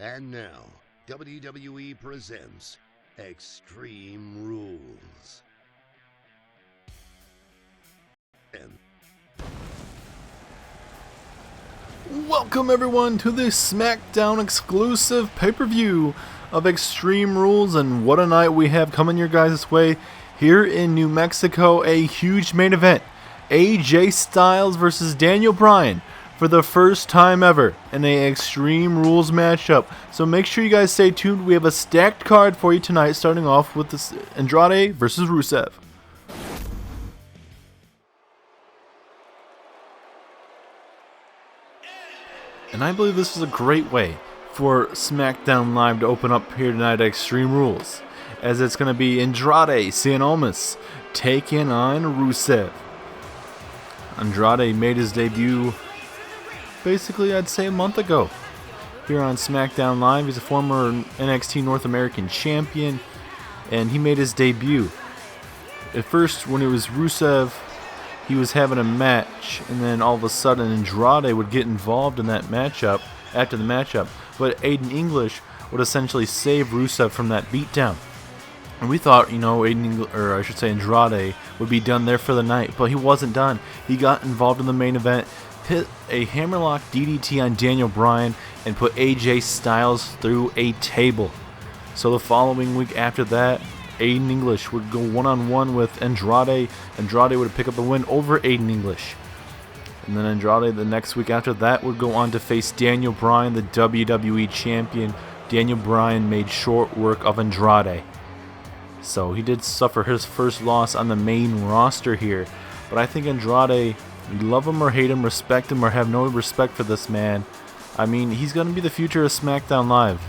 And now, WWE presents Extreme Rules. Welcome everyone to the Smackdown exclusive pay-per-view of Extreme Rules, and what a night we have coming your guys' way here in New Mexico. A huge main event, AJ Styles versus Daniel Bryan for the first time ever in a Extreme Rules matchup. So make sure you guys stay tuned. We have a stacked card for you tonight, starting off with this Andrade versus Rusev. And I believe this is a great way for SmackDown Live to open up here tonight at Extreme Rules, as it's going to be Andrade Cien taking on Rusev. Andrade made his debut basically, I'd say, a month ago here on SmackDown Live. He's a former NXT North American champion, and he made his debut. At first, when it was Rusev, he was having a match, and then all of a sudden Andrade would get involved in that matchup after the matchup, but Aiden English would essentially save Rusev from that beatdown. And we thought, Andrade would be done there for the night, but he wasn't done. He got involved in the main event, hit a hammerlock DDT on Daniel Bryan, and put AJ Styles through a table. So the following week after that, Aiden English would go one-on-one with Andrade. Andrade would pick up the win over Aiden English. And then Andrade the next week after that would go on to face Daniel Bryan, the WWE Champion. Daniel Bryan made short work of Andrade. So he did suffer his first loss on the main roster here. But I think Andrade, love him or hate him, respect him or have no respect for this man, I mean, he's going to be the future of SmackDown Live.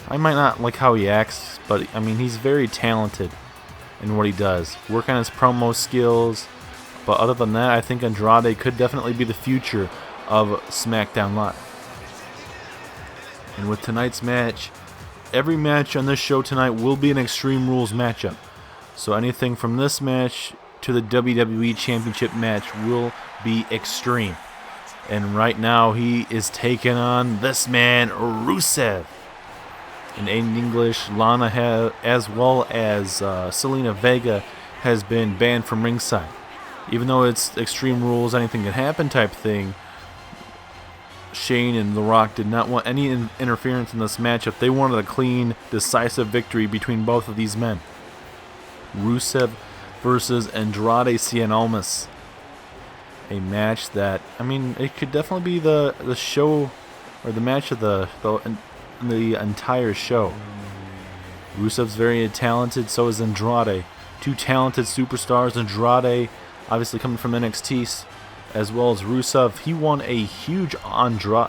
I might not like how he acts, but I mean, he's very talented in what he does. Work on his promo skills, but other than that, I think Andrade could definitely be the future of SmackDown Live. And with tonight's match, every match on this show tonight will be an Extreme Rules matchup. So anything from this match to the WWE Championship match will be extreme. And right now, he is taking on this man, Rusev. And Aiden English, Lana, as well as Selena Vega, has been banned from ringside. Even though it's Extreme Rules, anything can happen type thing, Shane and The Rock did not want any interference in this matchup. They wanted a clean, decisive victory between both of these men. Rusev versus Andrade Cien. A match that, I mean, it could definitely be the show, or the match of the entire show. Rusev's very talented, so is Andrade. Two talented superstars. Andrade, obviously coming from NXT, as well as Rusev. He won a huge Andre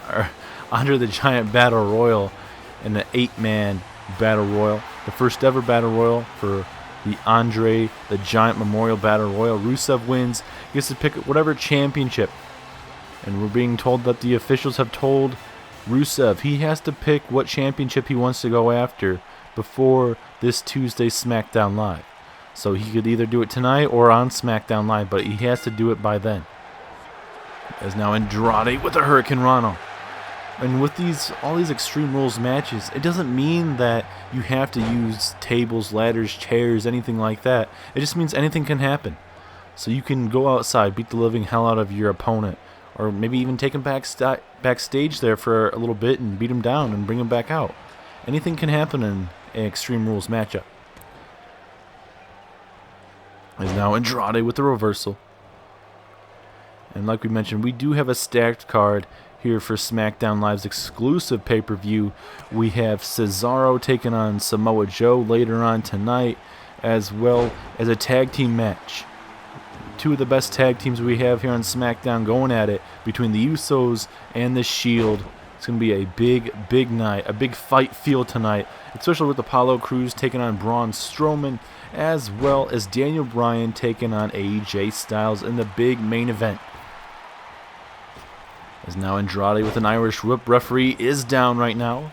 the Giant Battle Royal in the 8-man Battle Royal. The first ever Battle Royal for the Andre the Giant Memorial Battle Royal. Rusev wins. He gets to pick whatever championship. And we're being told that the officials have told Rusev he has to pick what championship he wants to go after before this Tuesday SmackDown Live. So he could either do it tonight or on SmackDown Live, but he has to do it by then. As now Andrade with a Hurricane Rana. And with all these Extreme Rules matches, it doesn't mean that you have to use tables, ladders, chairs, anything like that. It just means anything can happen. So you can go outside, beat the living hell out of your opponent, or maybe even take him backstage there for a little bit and beat him down and bring him back out. Anything can happen in an Extreme Rules matchup. As now Andrade with the reversal. And like we mentioned, we do have a stacked card here for SmackDown Live's exclusive pay-per-view. We have Cesaro taking on Samoa Joe later on tonight, as well as a tag team match. Two of the best tag teams we have here on SmackDown going at it between the Usos and the Shield. It's going to be a big night, a big fight feel tonight, especially with Apollo Crews taking on Braun Strowman, as well as Daniel Bryan taking on AJ Styles in the big main event. As now Andrade with an Irish whip. Referee is down right now.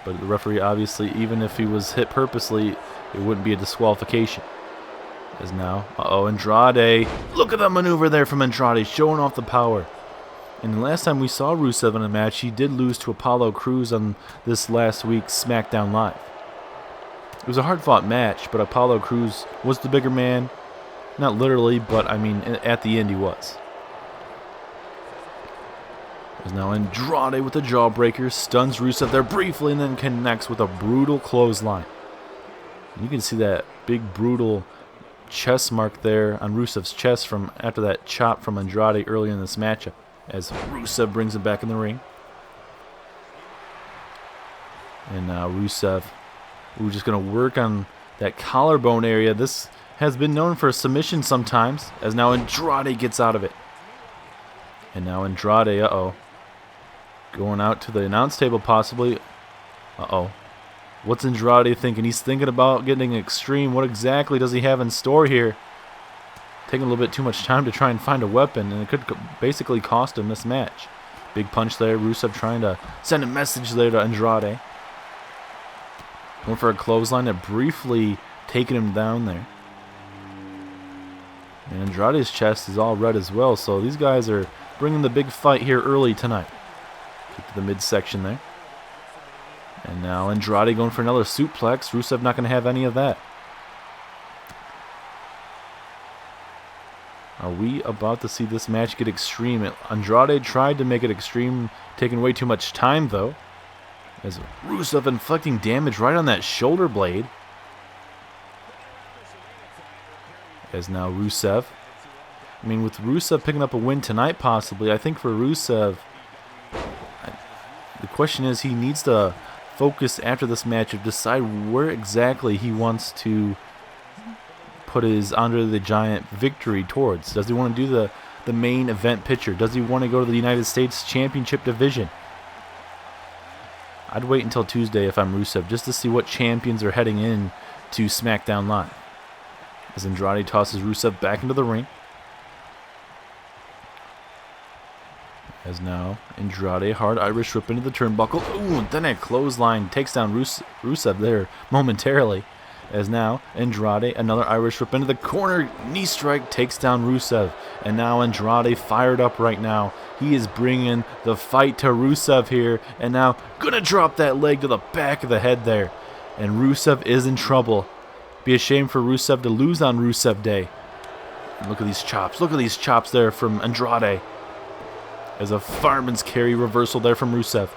But the referee, obviously, even if he was hit purposely, it wouldn't be a disqualification. As now, Andrade. Look at the maneuver there from Andrade, showing off the power. And the last time we saw Rusev in a match, he did lose to Apollo Crews on this last week's SmackDown Live. It was a hard-fought match, but Apollo Crews was the bigger man. Not literally, but I mean, at the end he was. There's now Andrade with a jawbreaker, stuns Rusev there briefly, and then connects with a brutal clothesline. You can see that big, brutal chest mark there on Rusev's chest from after that chop from Andrade earlier in this matchup, as Rusev brings him back in the ring. And now Rusev, we're just going to work on that collarbone area. This has been known for a submission sometimes, as now Andrade gets out of it. And now Andrade, going out to the announce table possibly. What's Andrade thinking? He's thinking about getting extreme. What exactly does he have in store here? Taking a little bit too much time to try and find a weapon, and it could basically cost him this match. Big punch there. Rusev trying to send a message there to Andrade. Going for a clothesline that briefly taking him down there. And Andrade's chest is all red as well, so these guys are bringing the big fight here early tonight. Kick to the midsection there. And now Andrade going for another suplex. Rusev not going to have any of that. Are we about to see this match get extreme? Andrade tried to make it extreme, taking way too much time though. As Rusev inflicting damage right on that shoulder blade. As now Rusev. I mean, with Rusev picking up a win tonight possibly, I think for Rusev, the question is he needs to focus after this match of decide where exactly he wants to put his Andre the Giant victory towards. Does he want to do the main event picture? Does he want to go to the United States Championship division? I'd wait until Tuesday if I'm Rusev just to see what champions are heading in to SmackDown Live. As Andrade tosses Rusev back into the ring. As now Andrade, hard Irish whip into the turnbuckle. Ooh, and then a clothesline takes down Rusev there momentarily. As now Andrade, another Irish whip into the corner. Knee strike takes down Rusev. And now Andrade fired up right now. He is bringing the fight to Rusev here. And now gonna drop that leg to the back of the head there. And Rusev is in trouble. Be a shame for Rusev to lose on Rusev Day. And look at these chops. Look at these chops there from Andrade. As a fireman's carry reversal there from Rusev.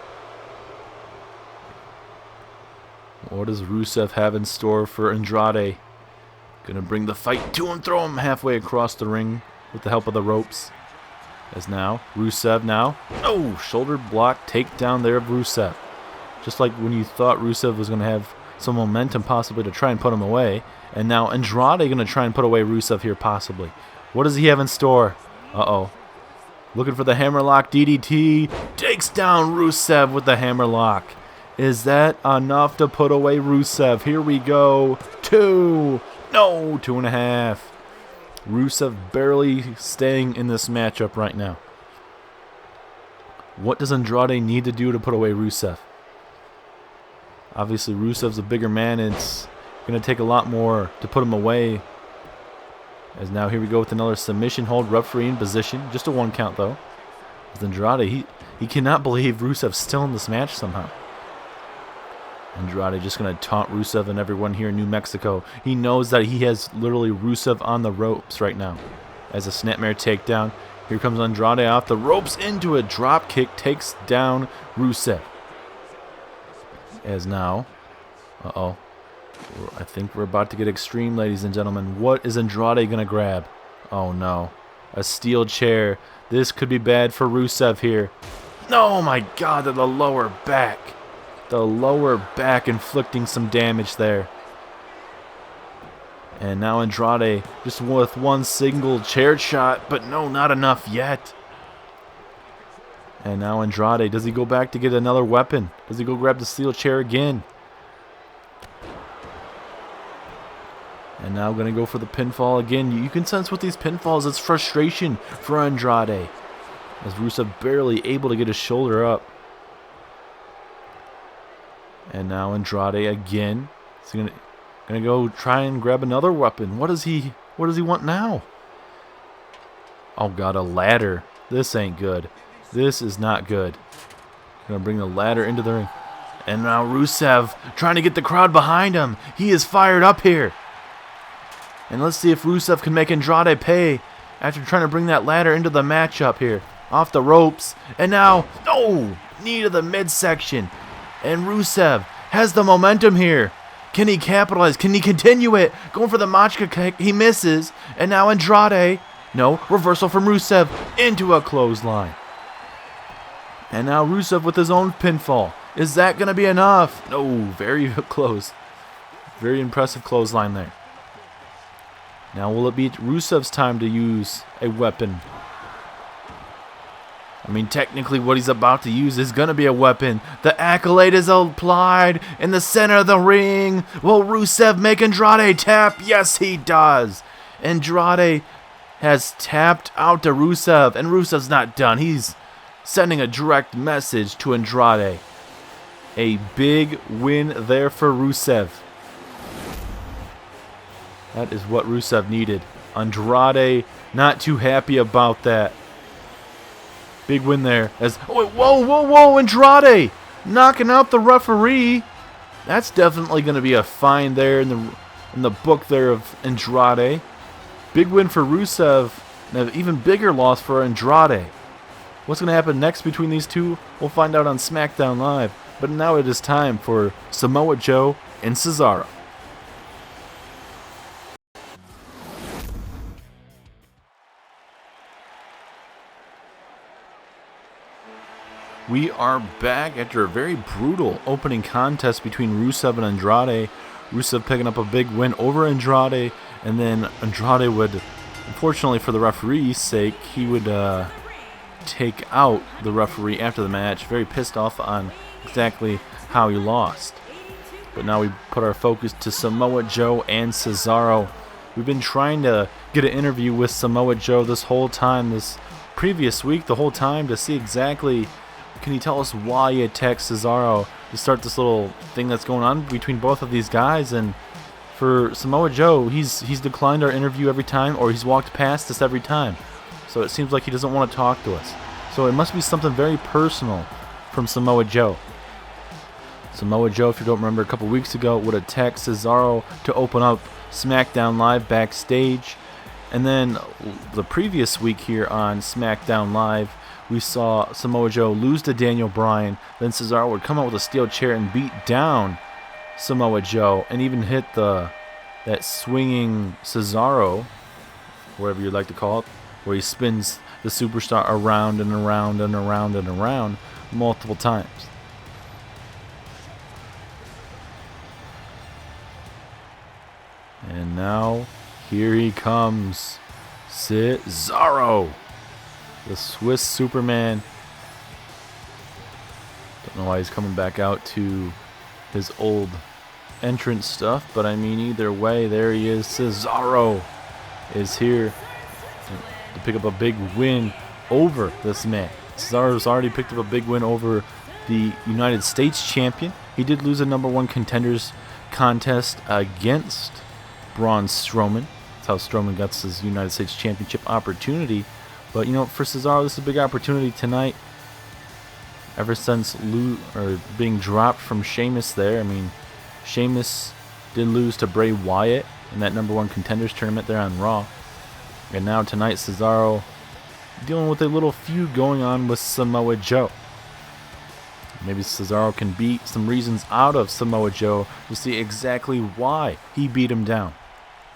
What does Rusev have in store for Andrade? Gonna bring the fight to him, throw him halfway across the ring with the help of the ropes. As now, Rusev now. Oh, shoulder block takedown there of Rusev. Just like when you thought Rusev was gonna have some momentum possibly to try and put him away. And now Andrade gonna try and put away Rusev here possibly. What does he have in store? Looking for the hammerlock DDT. Takes down Rusev with the hammerlock. Is that enough to put away Rusev? Here we go. 2. No, 2.5. Rusev barely staying in this matchup right now. What does Andrade need to do to put away Rusev? Obviously, Rusev's a bigger man. It's going to take a lot more to put him away. As now here we go with another submission hold, referee in position. Just a 1 count though. As Andrade, he cannot believe Rusev's still in this match somehow. Andrade just going to taunt Rusev and everyone here in New Mexico. He knows that he has literally Rusev on the ropes right now. As a snapmare takedown. Here comes Andrade off the ropes into a drop kick. Takes down Rusev. As now, I think we're about to get extreme, ladies and gentlemen. What is Andrade going to grab? Oh, no. A steel chair. This could be bad for Rusev here. Oh, my God, to the lower back. The lower back inflicting some damage there. And now Andrade just with one single chair shot, but no, not enough yet. And now Andrade, does he go back to get another weapon? Does he go grab the steel chair again? And now going to go for the pinfall again. You can sense with these pinfalls, it's frustration for Andrade. As Rusev barely able to get his shoulder up. And now Andrade again. He's gonna go try and grab another weapon. What does he want now? Oh God, a ladder. This ain't good. This is not good. Gonna bring the ladder into the ring. And now Rusev trying to get the crowd behind him. He is fired up here. And let's see if Rusev can make Andrade pay after trying to bring that ladder into the matchup here. Off the ropes. And now, oh, knee to the midsection. And Rusev has the momentum here. Can he capitalize? Can he continue it? Going for the Machka kick. He misses. And now Andrade. No, reversal from Rusev into a clothesline. And now Rusev with his own pinfall. Is that going to be enough? No, very close. Very impressive clothesline there. Now will it be Rusev's time to use a weapon? I mean, technically what he's about to use is going to be a weapon. The accolade is applied in the center of the ring. Will Rusev make Andrade tap? Yes, he does. Andrade has tapped out to Rusev, and Rusev's not done. He's sending a direct message to Andrade. A big win there for Rusev. That is what Rusev needed. Andrade not too happy about that. Big win there. As whoa, Andrade knocking out the referee. That's definitely going to be a fine there in the book there of Andrade. Big win for Rusev, and an even bigger loss for Andrade. What's going to happen next between these two? We'll find out on Smackdown Live. But now it is time for Samoa Joe and Cesaro. We are back after a very brutal opening contest between Rusev and Andrade. Rusev picking up a big win over Andrade, and then Andrade would, unfortunately for the referee's sake, he would take out the referee after the match. Very pissed off on exactly how he lost. But now we put our focus to Samoa Joe and Cesaro. We've been trying to get an interview with Samoa Joe this whole time, this previous week, the whole time, to see exactly, can he tell us why he attacked Cesaro, to start this little thing that's going on between both of these guys. And for Samoa Joe, he's declined our interview every time, or he's walked past us every time. So it seems like he doesn't want to talk to us. So it must be something very personal from Samoa Joe. Samoa Joe, if you don't remember, a couple weeks ago would attack Cesaro to open up SmackDown Live Backstage. And then the previous week here on SmackDown Live, we saw Samoa Joe lose to Daniel Bryan. Then Cesaro would come out with a steel chair and beat down Samoa Joe, and even hit that swinging Cesaro, whatever you'd like to call it, where he spins the superstar around and around and around and around multiple times. And now, here he comes, Cesaro, the Swiss Superman. Don't know why he's coming back out to his old entrance stuff, but I mean, either way, there he is. Cesaro is here to pick up a big win over this man. Cesaro's already picked up a big win over the United States champion. He did lose a #1 contenders contest against Braun Strowman. That's how Strowman got his United States Championship opportunity. But, you know, for Cesaro, this is a big opportunity tonight. Ever since being dropped from Sheamus there. I mean, Sheamus did lose to Bray Wyatt in that #1 contenders tournament there on Raw. And now tonight, Cesaro dealing with a little feud going on with Samoa Joe. Maybe Cesaro can beat some reasons out of Samoa Joe to see exactly why he beat him down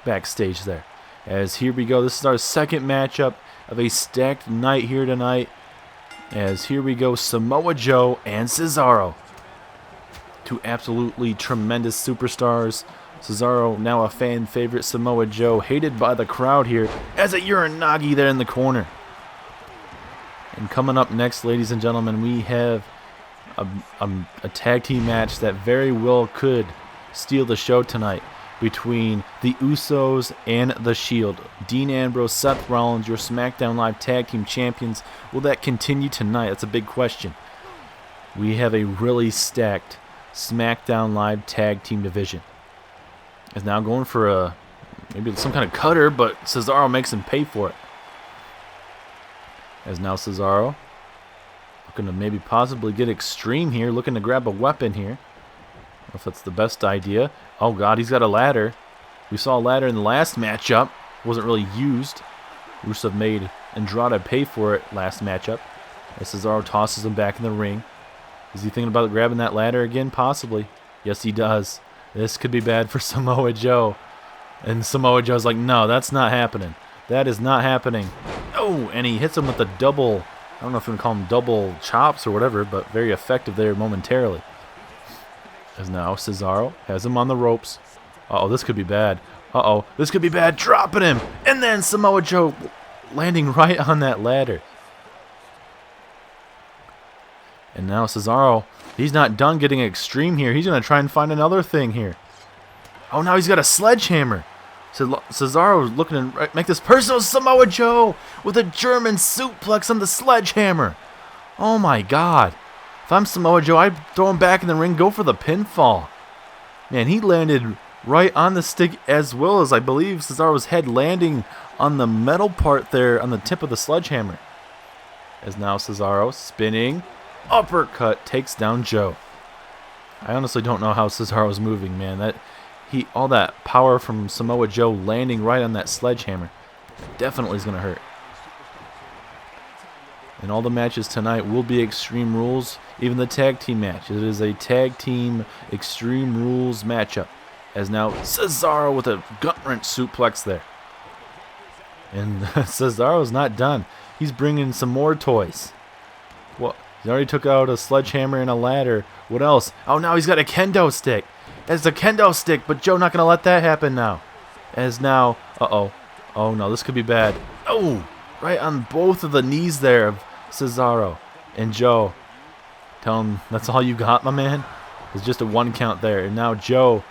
backstage there. As here we go, this is our second matchup of a stacked night here tonight. As here we go, Samoa Joe and Cesaro. Two absolutely tremendous superstars. Cesaro now a fan favorite, Samoa Joe hated by the crowd here as a Uranagi there in the corner. And coming up next, ladies and gentlemen, we have a tag team match that very well could steal the show tonight between the Usos and The Shield. Dean Ambrose, Seth Rollins, your SmackDown Live Tag Team Champions. Will that continue tonight? That's a big question. We have a really stacked SmackDown Live Tag Team division. Is now going for maybe some kind of cutter, but Cesaro makes him pay for it. As now Cesaro Looking to maybe possibly get extreme here. Looking to grab a weapon here. I don't know if that's the best idea. Oh, God, he's got a ladder. We saw a ladder in the last matchup. Wasn't really used. Rusev made Andrade pay for it last matchup. As Cesaro tosses him back in the ring. Is he thinking about grabbing that ladder again? Possibly. Yes, he does. This could be bad for Samoa Joe. And Samoa Joe's like, no, that's not happening. That is not happening. Oh, and he hits him with a double, I don't know if you want to call them double chops or whatever, but very effective there momentarily. As now Cesaro has him on the ropes. Uh-oh, this could be bad. Uh-oh, this could be bad. Dropping him. And then Samoa Joe landing right on that ladder. And now Cesaro, he's not done getting extreme here. He's going to try and find another thing here. Oh, now he's got a sledgehammer. Cesaro is looking to make this personal. Samoa Joe with a German suplex on the sledgehammer. Oh, my God. If I'm Samoa Joe, I'd throw him back in the ring, go for the pinfall. Man, he landed right on the stick as well as, I believe, Cesaro's head landing on the metal part there on the tip of the sledgehammer. As now Cesaro spinning. Uppercut takes down Joe. I honestly don't know how Cesaro's moving, man. All that power from Samoa Joe landing right on that sledgehammer definitely is going to hurt. And all the matches tonight will be Extreme Rules, even the tag team match. It is a tag team Extreme Rules matchup. As now Cesaro with a gut-wrench suplex there. And Cesaro's not done. He's bringing some more toys. Well, he already took out a sledgehammer and a ladder. What else? Oh, now he's got a kendo stick. It's a kendo stick, but Joe not going to let that happen now. As now, uh-oh. Oh, no, this could be bad. Oh, right on both of the knees there of Cesaro. And Joe, tell him that's all you got, my man. It's just a 1 count there. And now Joe,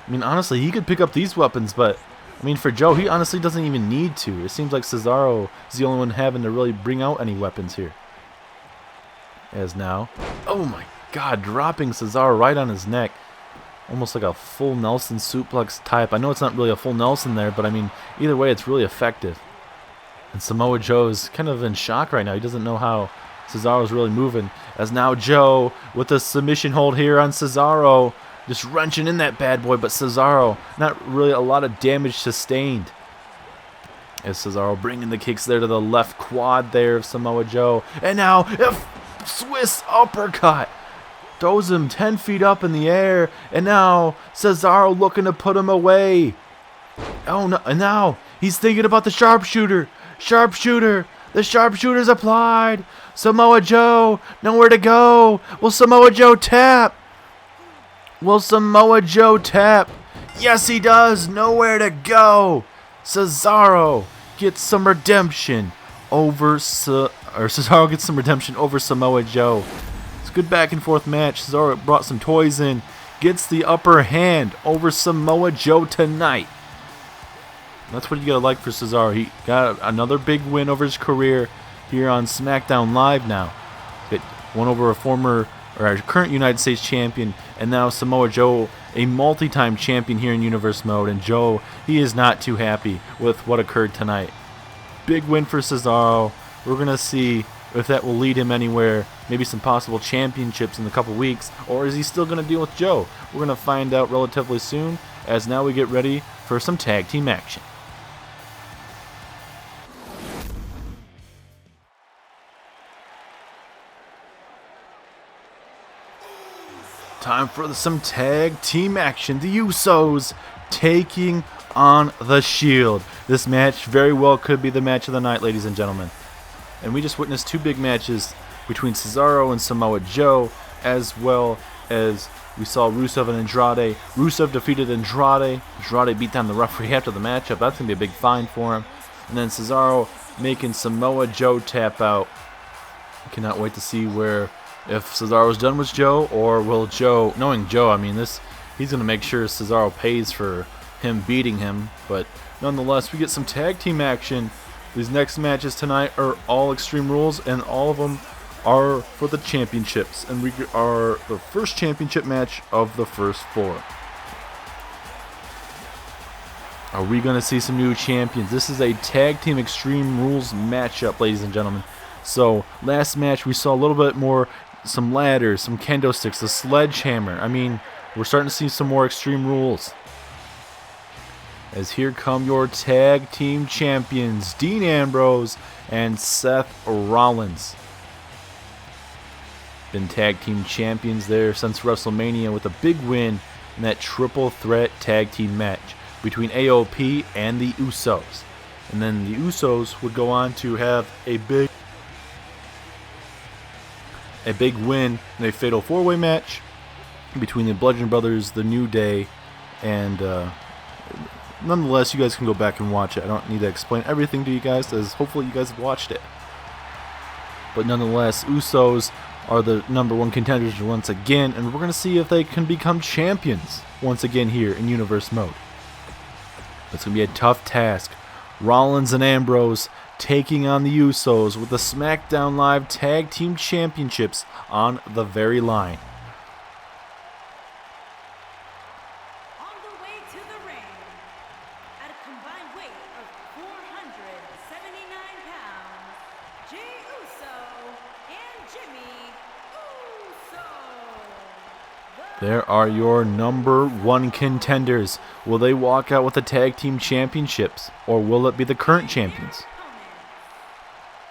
I mean, honestly, he could pick up these weapons, but, I mean, for Joe, he honestly doesn't even need to. It seems like Cesaro is the only one having to really bring out any weapons here. As now, oh my God, dropping Cesaro right on his neck. Almost like a full Nelson suplex type. I know it's not really a full Nelson there, but I mean, either way, it's really effective. And Samoa Joe is kind of in shock right now. He doesn't know how Cesaro's really moving. As now Joe with a submission hold here on Cesaro. Just wrenching in that bad boy, but Cesaro, not really a lot of damage sustained. As Cesaro bringing the kicks there to the left quad there of Samoa Joe. And now, Swiss uppercut. Throws him 10 feet up in the air. And now Cesaro looking to put him away. Oh, no. And now he's thinking about the sharpshooter. Sharpshooter. The sharpshooter's applied. Samoa Joe. Nowhere to go. Will Samoa Joe tap? Will Samoa Joe tap? Yes, he does. Nowhere to go. Cesaro gets some redemption over Cesaro gets some redemption over Samoa Joe. It's a good back and forth match. Cesaro brought some toys in, gets the upper hand over Samoa Joe tonight. That's what you gotta like for Cesaro. He got another big win over his career here on SmackDown Live now. It won over a current United States champion, and now Samoa Joe, a multi-time champion here in Universe Mode. And Joe, he is not too happy with what occurred tonight. Big win for Cesaro. We're going to see if that will lead him anywhere, maybe some possible championships in a couple weeks, or is he still going to deal with Joe? We're going to find out relatively soon, as now we get ready for some tag team action. Time for some tag team action. The Usos taking on the Shield. This match very well could be the match of the night, ladies and gentlemen. And we just witnessed 2 big matches between Cesaro and Samoa Joe, as well as we saw Rusev and Andrade. Rusev defeated Andrade. Andrade beat down the referee after the matchup. That's going to be a big find for him. And then Cesaro making Samoa Joe tap out. I cannot wait to see if Cesaro's done with Joe, or will Joe, knowing Joe, I mean, he's going to make sure Cesaro pays for him beating him. But nonetheless, we get some tag team action. These next matches tonight are all Extreme Rules, and all of them are for the championships. And we are the first championship match of the first 4. Are we going to see some new champions? This is a tag team Extreme Rules matchup, ladies and gentlemen. So last match we saw a little bit more, some ladders, some kendo sticks, the sledgehammer. I mean, we're starting to see some more Extreme Rules. As here come your tag team champions, Dean Ambrose and Seth Rollins. Been tag team champions there since WrestleMania with a big win in that triple threat tag team match between AOP and the Usos. And then the Usos would go on to have a big win in a fatal four-way match between the Bludgeon Brothers, the New Day, and nonetheless, you guys can go back and watch it. I don't need to explain everything to you guys, as hopefully you guys have watched it. But nonetheless, Usos are the #1 contenders once again, and we're going to see if they can become champions once again here in Universe Mode. It's going to be a tough task. Rollins and Ambrose taking on the Usos with the SmackDown Live Tag Team Championships on the very line. On the way to the ring, at a combined weight of 479 pounds, Jey Uso and Jimmy Uso. There are your #1 contenders. Will they walk out with the Tag Team Championships, or will it be the current champions?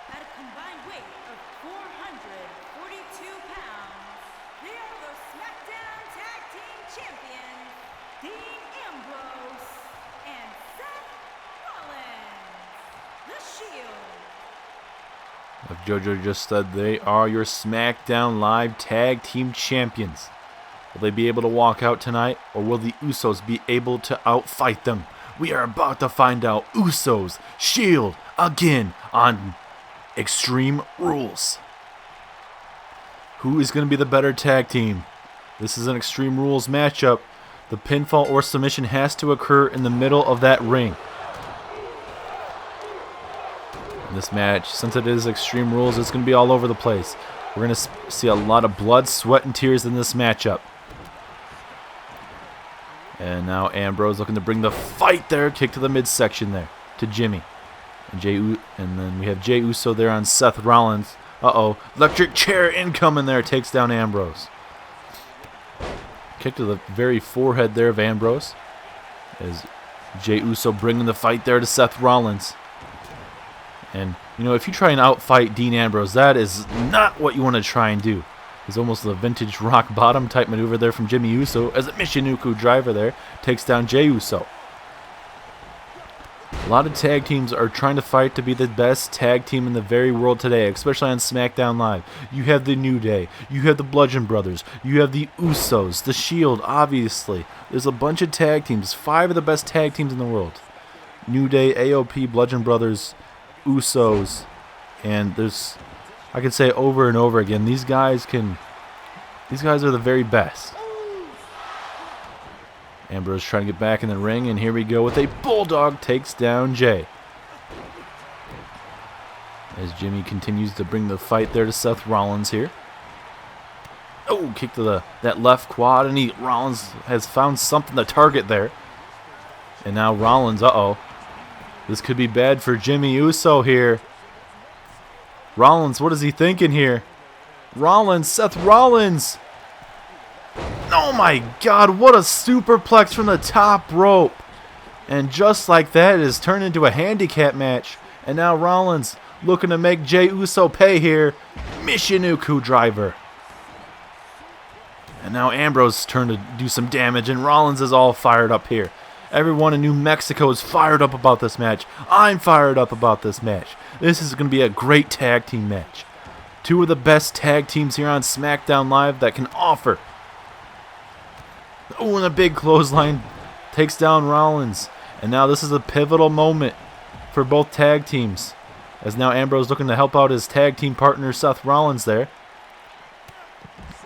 At a combined weight of 442 pounds, they are the SmackDown Tag Team Champions, Dean Ambrose and Seth Rollins, The Shield. Like JoJo just said, they are your SmackDown Live Tag Team Champions. Will they be able to walk out tonight, or will the Usos be able to outfight them? We are about to find out. Usos, Shield, again on Extreme Rules. Who is going to be the better tag team? This is an Extreme Rules matchup. The pinfall or submission has to occur in the middle of that ring. In this match, since it is Extreme Rules, it's going to be all over the place. We're going to see a lot of blood, sweat, and tears in this matchup. And now Ambrose looking to bring the fight there. Kick to the midsection there to Jimmy. And then we have Jey Uso there on Seth Rollins. Uh-oh. Electric chair incoming there. Takes down Ambrose. Kick to the very forehead there of Ambrose. As Jey Uso bringing the fight there to Seth Rollins. And, you know, if you try and outfight Dean Ambrose, that is not what you want to try and do. It's almost a vintage rock bottom type maneuver there from Jimmy Uso as a Michinoku driver there takes down Jey Uso. A lot of tag teams are trying to fight to be the best tag team in the very world today, especially on SmackDown Live. You have the New Day, you have the Bludgeon Brothers, you have the Usos, the Shield, obviously. There's a bunch of tag teams, 5 of the best tag teams in the world. New Day, AOP, Bludgeon Brothers, Usos, and there's, I can say over and over again, these guys are the very best. Ambrose trying to get back in the ring, and here we go with a Bulldog takes down Jey. As Jimmy continues to bring the fight there to Seth Rollins here. Oh, kick to that left quad, and Rollins has found something to target there. And now Rollins, uh-oh. This could be bad for Jimmy Uso here. Rollins, what is he thinking here? Rollins, Seth Rollins. Oh my God, what a superplex from the top rope. And just like that, it has turned into a handicap match. And now Rollins looking to make Jey Uso pay here. Michinoku driver. And now Ambrose turned to do some damage, and Rollins is all fired up here. Everyone in New Mexico is fired up about this match. I'm fired up about this match. This is going to be a great tag team match. 2 of the best tag teams here on SmackDown Live that can offer. Oh, and a big clothesline takes down Rollins. And now this is a pivotal moment for both tag teams. As now Ambrose looking to help out his tag team partner Seth Rollins there.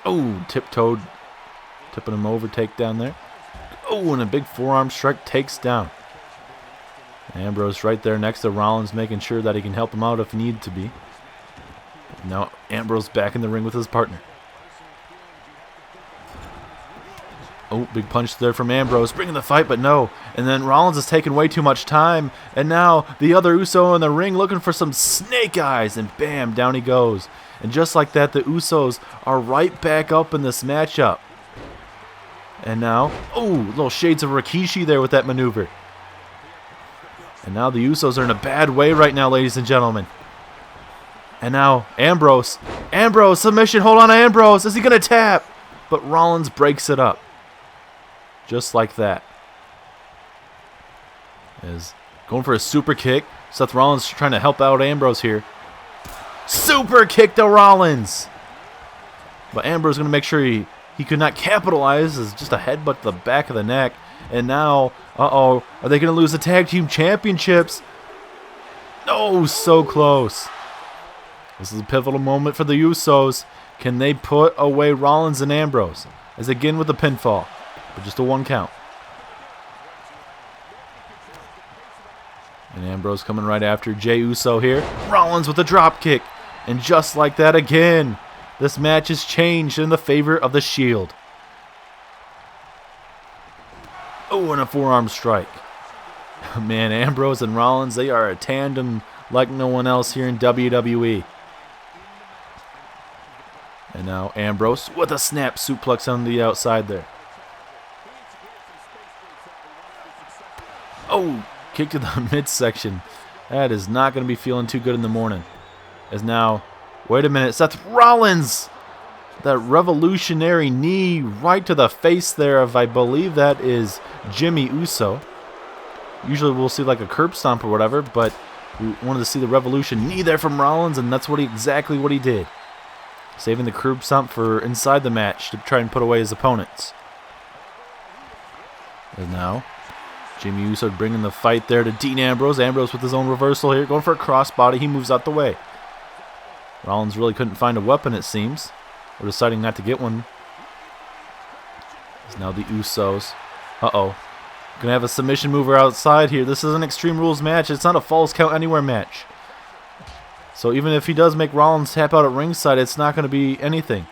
Oh, tiptoed. Tipping him over, takedown there. Oh, and a big forearm strike takes down. Ambrose right there next to Rollins, making sure that he can help him out if need to be. Now Ambrose back in the ring with his partner. Oh, big punch there from Ambrose, bringing the fight, but no. And then Rollins is taking way too much time. And now the other Uso in the ring looking for some snake eyes. And bam, down he goes. And just like that, the Usos are right back up in this matchup. And now, oh, little shades of Rikishi there with that maneuver. And now the Usos are in a bad way right now, ladies and gentlemen. And now Ambrose, submission, hold on to Ambrose. Is he going to tap? But Rollins breaks it up. Just like that. Is going for a super kick. Seth Rollins trying to help out Ambrose here. Super kick to Rollins. But Ambrose going to make sure he could not capitalize. It's just a headbutt to the back of the neck. And now, are they going to lose the tag team championships? No, so close. This is a pivotal moment for the Usos. Can they put away Rollins and Ambrose? As again with the pinfall. But just a 1 count. And Ambrose coming right after Jey Uso here. Rollins with a drop kick. And just like that again, this match is changed in the favor of the Shield. Oh, and a forearm strike. Man, Ambrose and Rollins, they are a tandem like no one else here in WWE. And now Ambrose with a snap suplex on the outside there. Oh, kick to the midsection. That is not going to be feeling too good in the morning. As now, wait a minute, Seth Rollins. That revolutionary knee right to the face there of, I believe that is Jimmy Uso. Usually we'll see like a curb stomp or whatever, but we wanted to see the revolution knee there from Rollins, and that's exactly what he did. Saving the curb stomp for inside the match to try and put away his opponents. And now, Jimmy Uso bringing the fight there to Dean Ambrose. Ambrose with his own reversal here, going for a crossbody. He moves out the way. Rollins really couldn't find a weapon, it seems, or deciding not to get one. It's now the Usos. Gonna have a submission mover outside here. This is an Extreme Rules match. It's not a Falls Count Anywhere match. So even if he does make Rollins tap out at ringside, it's not going to be anything.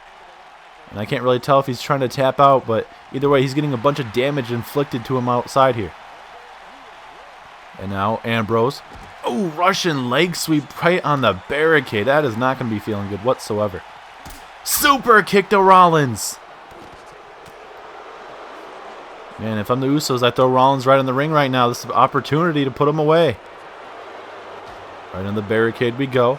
And I can't really tell if he's trying to tap out, but either way, he's getting a bunch of damage inflicted to him outside here. And now Ambrose. Oh, Russian leg sweep right on the barricade. That is not going to be feeling good whatsoever. Super kick to Rollins. Man, if I'm the Usos, I throw Rollins right in the ring right now. This is an opportunity to put him away. Right on the barricade we go.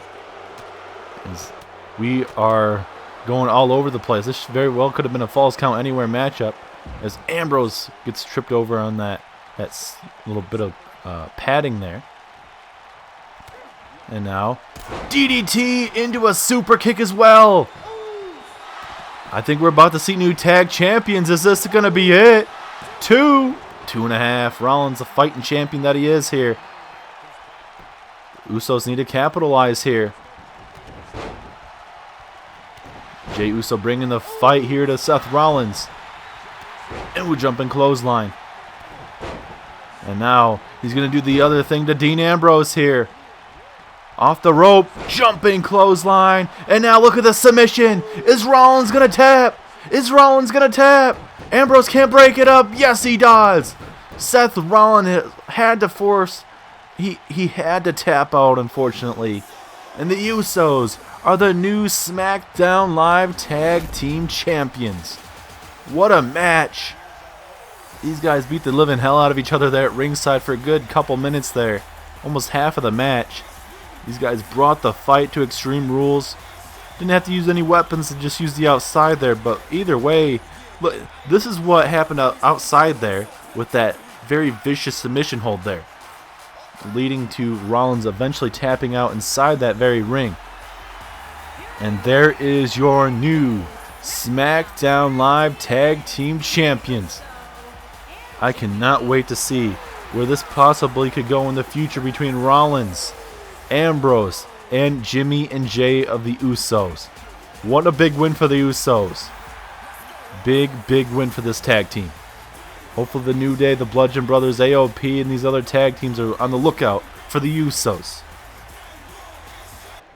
As we are going all over the place. This very well could have been a Falls Count Anywhere matchup. As Ambrose gets tripped over on that little bit of padding there. And now DDT into a super kick as well. I think we're about to see new tag champions. Is this going to be it? 2.5. Rollins, the fighting champion that he is here. Usos need to capitalize here. Jey Uso bringing the fight here to Seth Rollins. And we're jumping clothesline. And now he's going to do the other thing to Dean Ambrose here. Off the rope, jumping clothesline. And now look at the submission. Is Rollins going to tap? Is Rollins going to tap? Ambrose can't break it up. Yes, he does. Seth Rollins had to force. He had to tap out, unfortunately. And the Usos are the new SmackDown Live Tag Team Champions. What a match. These guys beat the living hell out of each other there at ringside for a good couple minutes there. Almost half of the match. These guys brought the fight to Extreme Rules. Didn't have to use any weapons and just use the outside there. But either way, look, this is what happened outside there with that very vicious submission hold there, leading to Rollins eventually tapping out inside that very ring. And there is your new SmackDown Live Tag Team Champions. I cannot wait to see where this possibly could go in the future between Rollins, Ambrose, and Jimmy and Jey of the Usos. What a big win for the Usos. Big win for this tag team. Hopefully the New Day, the Bludgeon Brothers, AOP, and these other tag teams are on the lookout for the Usos.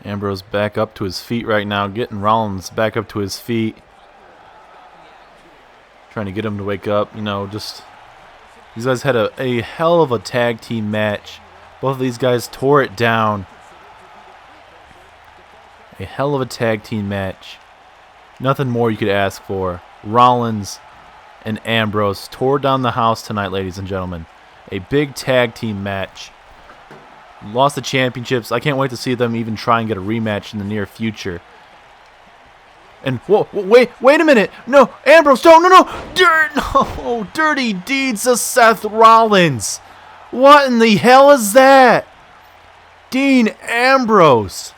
Ambrose back up to his feet right now, getting Rollins back up to his feet. trying to get him to wake up. Just these guys had a hell of a tag team match. Both of these guys tore it down. A hell of a tag team match. Nothing more you could ask for. Rollins and Ambrose tore down the house tonight, ladies and gentlemen. A big tag team match. Lost the championships. I can't wait to see them even try and get a rematch in the near future. And whoa, wait a minute! No, Ambrose, no! Dirty deeds of Seth Rollins. What in the hell is that? Dean Ambrose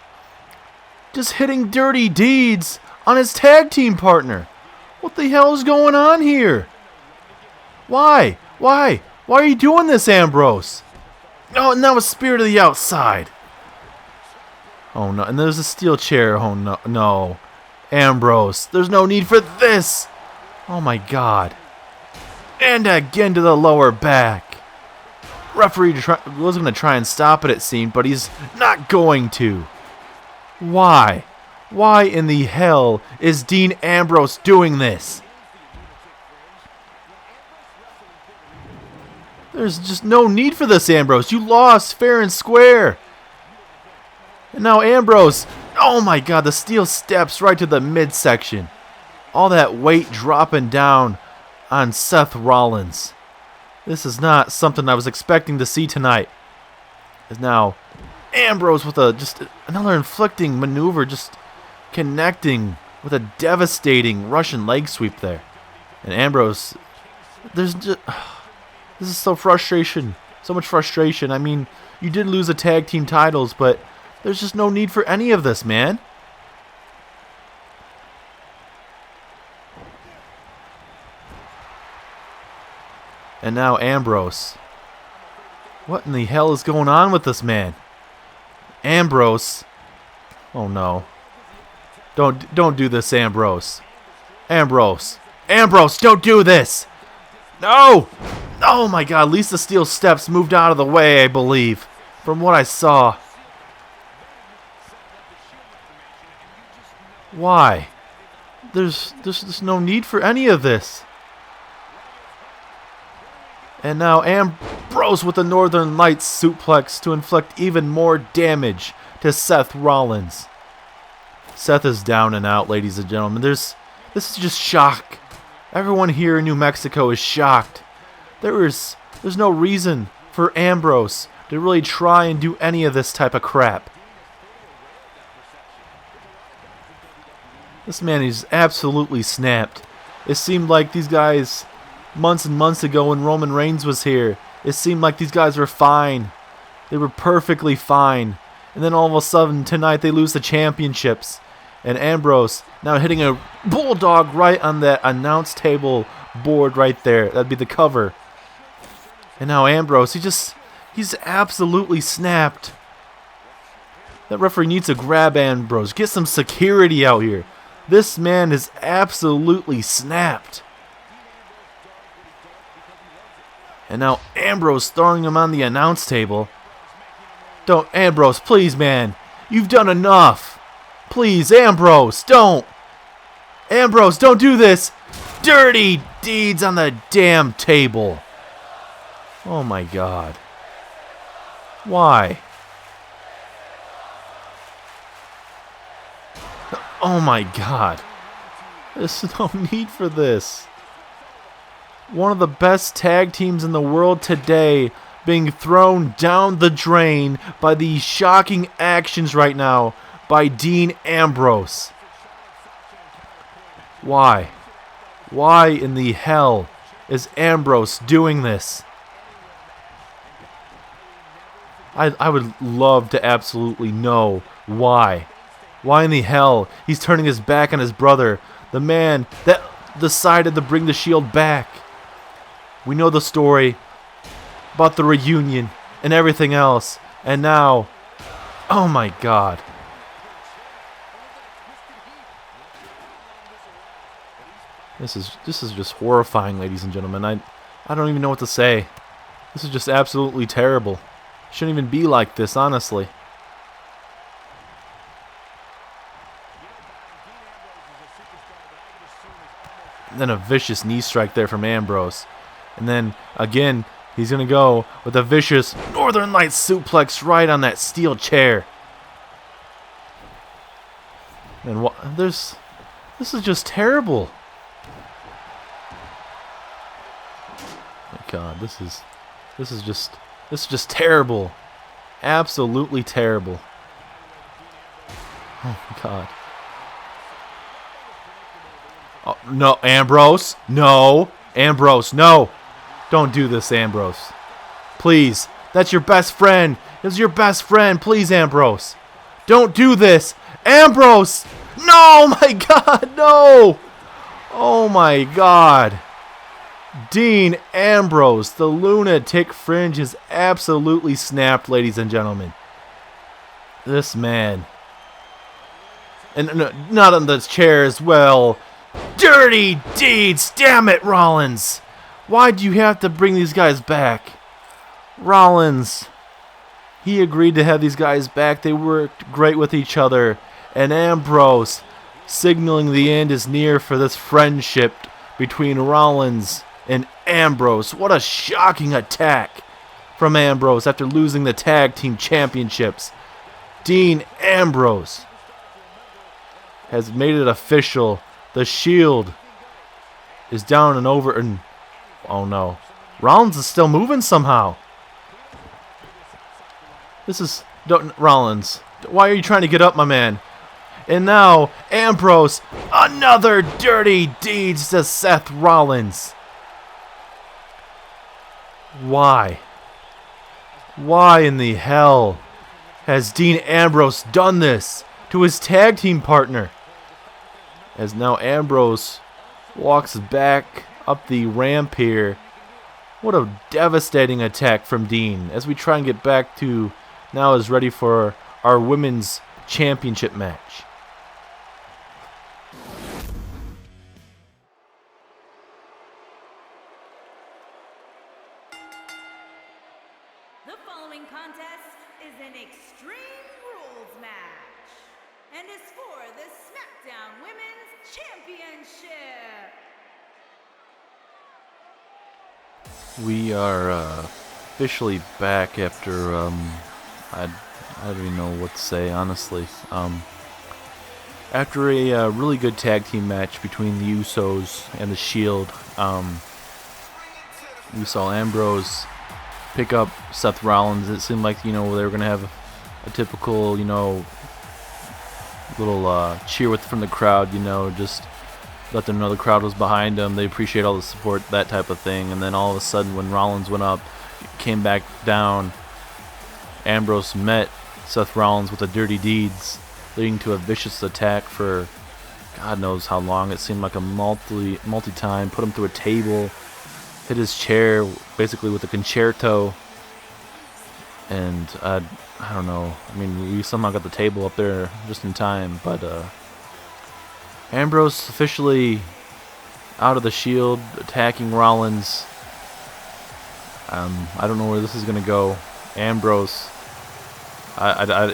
just hitting dirty deeds on his tag team partner. What the hell is going on here? Why are you doing this, Ambrose? Oh, and that was Spear to the outside. Oh no, and there's a steel chair. Oh no. Ambrose, there's no need for this. Oh my god. And again to the lower back. Referee was going to try and stop it seemed, but he's not going to. Why? Why in the hell is Dean Ambrose doing this? There's just no need for this, Ambrose. You lost fair and square. And now Ambrose, oh my god, the steel steps right to the midsection. All that weight dropping down on Seth Rollins. This is not something I was expecting to see tonight. Is now Ambrose with just another inflicting maneuver, just connecting with a devastating Russian leg sweep there. And Ambrose, this is so much frustration. I mean, you did lose the tag team titles, but there's just no need for any of this, man. And now Ambrose. What in the hell is going on with this man? Ambrose. Oh no. Don't do this, Ambrose. Ambrose, don't do this. No. Oh my god, at least the steel steps moved out of the way, I believe, from what I saw. Why? There's no need for any of this. And now Ambrose with the Northern Lights suplex to inflict even more damage to Seth Rollins. Seth is down and out, ladies and gentlemen. This is just shock. Everyone here in New Mexico is shocked. There's no reason for Ambrose to really try and do any of this type of crap. This man is absolutely snapped. It seemed like these guys, months and months ago when Roman Reigns was here, it seemed like these guys were fine. They were perfectly fine. And then all of a sudden, tonight they lose the championships. And Ambrose now hitting a bulldog right on that announce table board right there. That'd be the cover. And now Ambrose, he's absolutely snapped. That referee needs to grab Ambrose. Get some security out here. This man is absolutely snapped. And now Ambrose throwing him on the announce table. Don't, Ambrose, please, man. You've done enough. Please, Ambrose, don't. Ambrose, don't do this. Dirty deeds on the damn table. Oh my god. Why? Oh my god. There's no need for this. One of the best tag teams in the world today being thrown down the drain by these shocking actions right now by Dean Ambrose. Why? Why in the hell is Ambrose doing this? I would love to absolutely know why. Why in the hell he's turning his back on his brother, the man that decided to bring the Shield back. We know the story about the reunion and everything else, and now, oh my god. This is just horrifying, ladies and gentlemen. I don't even know what to say. This is just absolutely terrible. Shouldn't even be like this, honestly. then a vicious knee strike there from Ambrose. And then, again, he's going to go with a vicious Northern Lights suplex right on that steel chair. And this is just terrible. My God, this is just terrible. Absolutely terrible. Oh my God. Oh, no, Ambrose. No. Ambrose, no. Don't do this, Ambrose. Please. That's your best friend. This is your best friend. Please, Ambrose. Don't do this. Ambrose. No, my God, no. Oh, my God. Dean Ambrose, the lunatic fringe is absolutely snapped, ladies and gentlemen. This man. And not on the chair as well. Dirty deeds! Damn it, Rollins! Why'd you have to bring these guys back? Rollins. He agreed to have these guys back. They worked great with each other. And Ambrose signaling the end is near for this friendship between Rollins and Ambrose. What a shocking attack from Ambrose after losing the tag team championships. Dean Ambrose has made it official. The Shield is down and over. And oh no. Rollins is still moving somehow. Rollins. Why are you trying to get up, my man? And now, Ambrose. Another dirty deeds to Seth Rollins. Why? Why in the hell has Dean Ambrose done this to his tag team partner? As now Ambrose walks back up the ramp here. What a devastating attack from Dean as we try and get back to now is ready for our women's championship match. The following contest is an Extreme Rules match and is for the Smackdown Women's Championship. We are officially back after I don't even know what to say, honestly. After a really good tag team match between the Usos and the Shield, we saw Ambrose pick up Seth Rollins. It seemed like, they were going to have a typical, little cheer from the crowd, just let them know the crowd was behind them. They appreciate all the support, that type of thing. And then all of a sudden, when Rollins went up, came back down, Ambrose met Seth Rollins with the dirty deeds, leading to a vicious attack for God knows how long. It seemed like a multi-time. Put him through a table, hit his chair basically with a concerto, and I don't know. I mean, we somehow got the table up there just in time, but Ambrose officially out of the Shield, attacking Rollins. I don't know where this is going to go. Ambrose,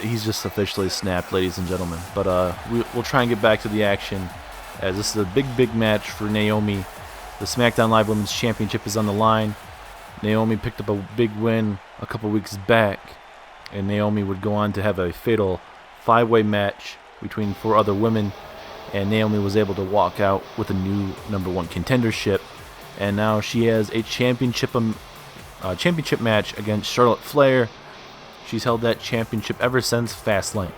he's just officially snapped, ladies and gentlemen. But we'll try and get back to the action, as this is a big match for Naomi. The SmackDown Live Women's Championship is on the line. Naomi picked up a big win a couple weeks back, and Naomi would go on to have a fatal 5-way match between 4 other women, and Naomi was able to walk out with a new #1 contendership, and now she has a championship match against Charlotte Flair. She's held that championship ever since Fastlane.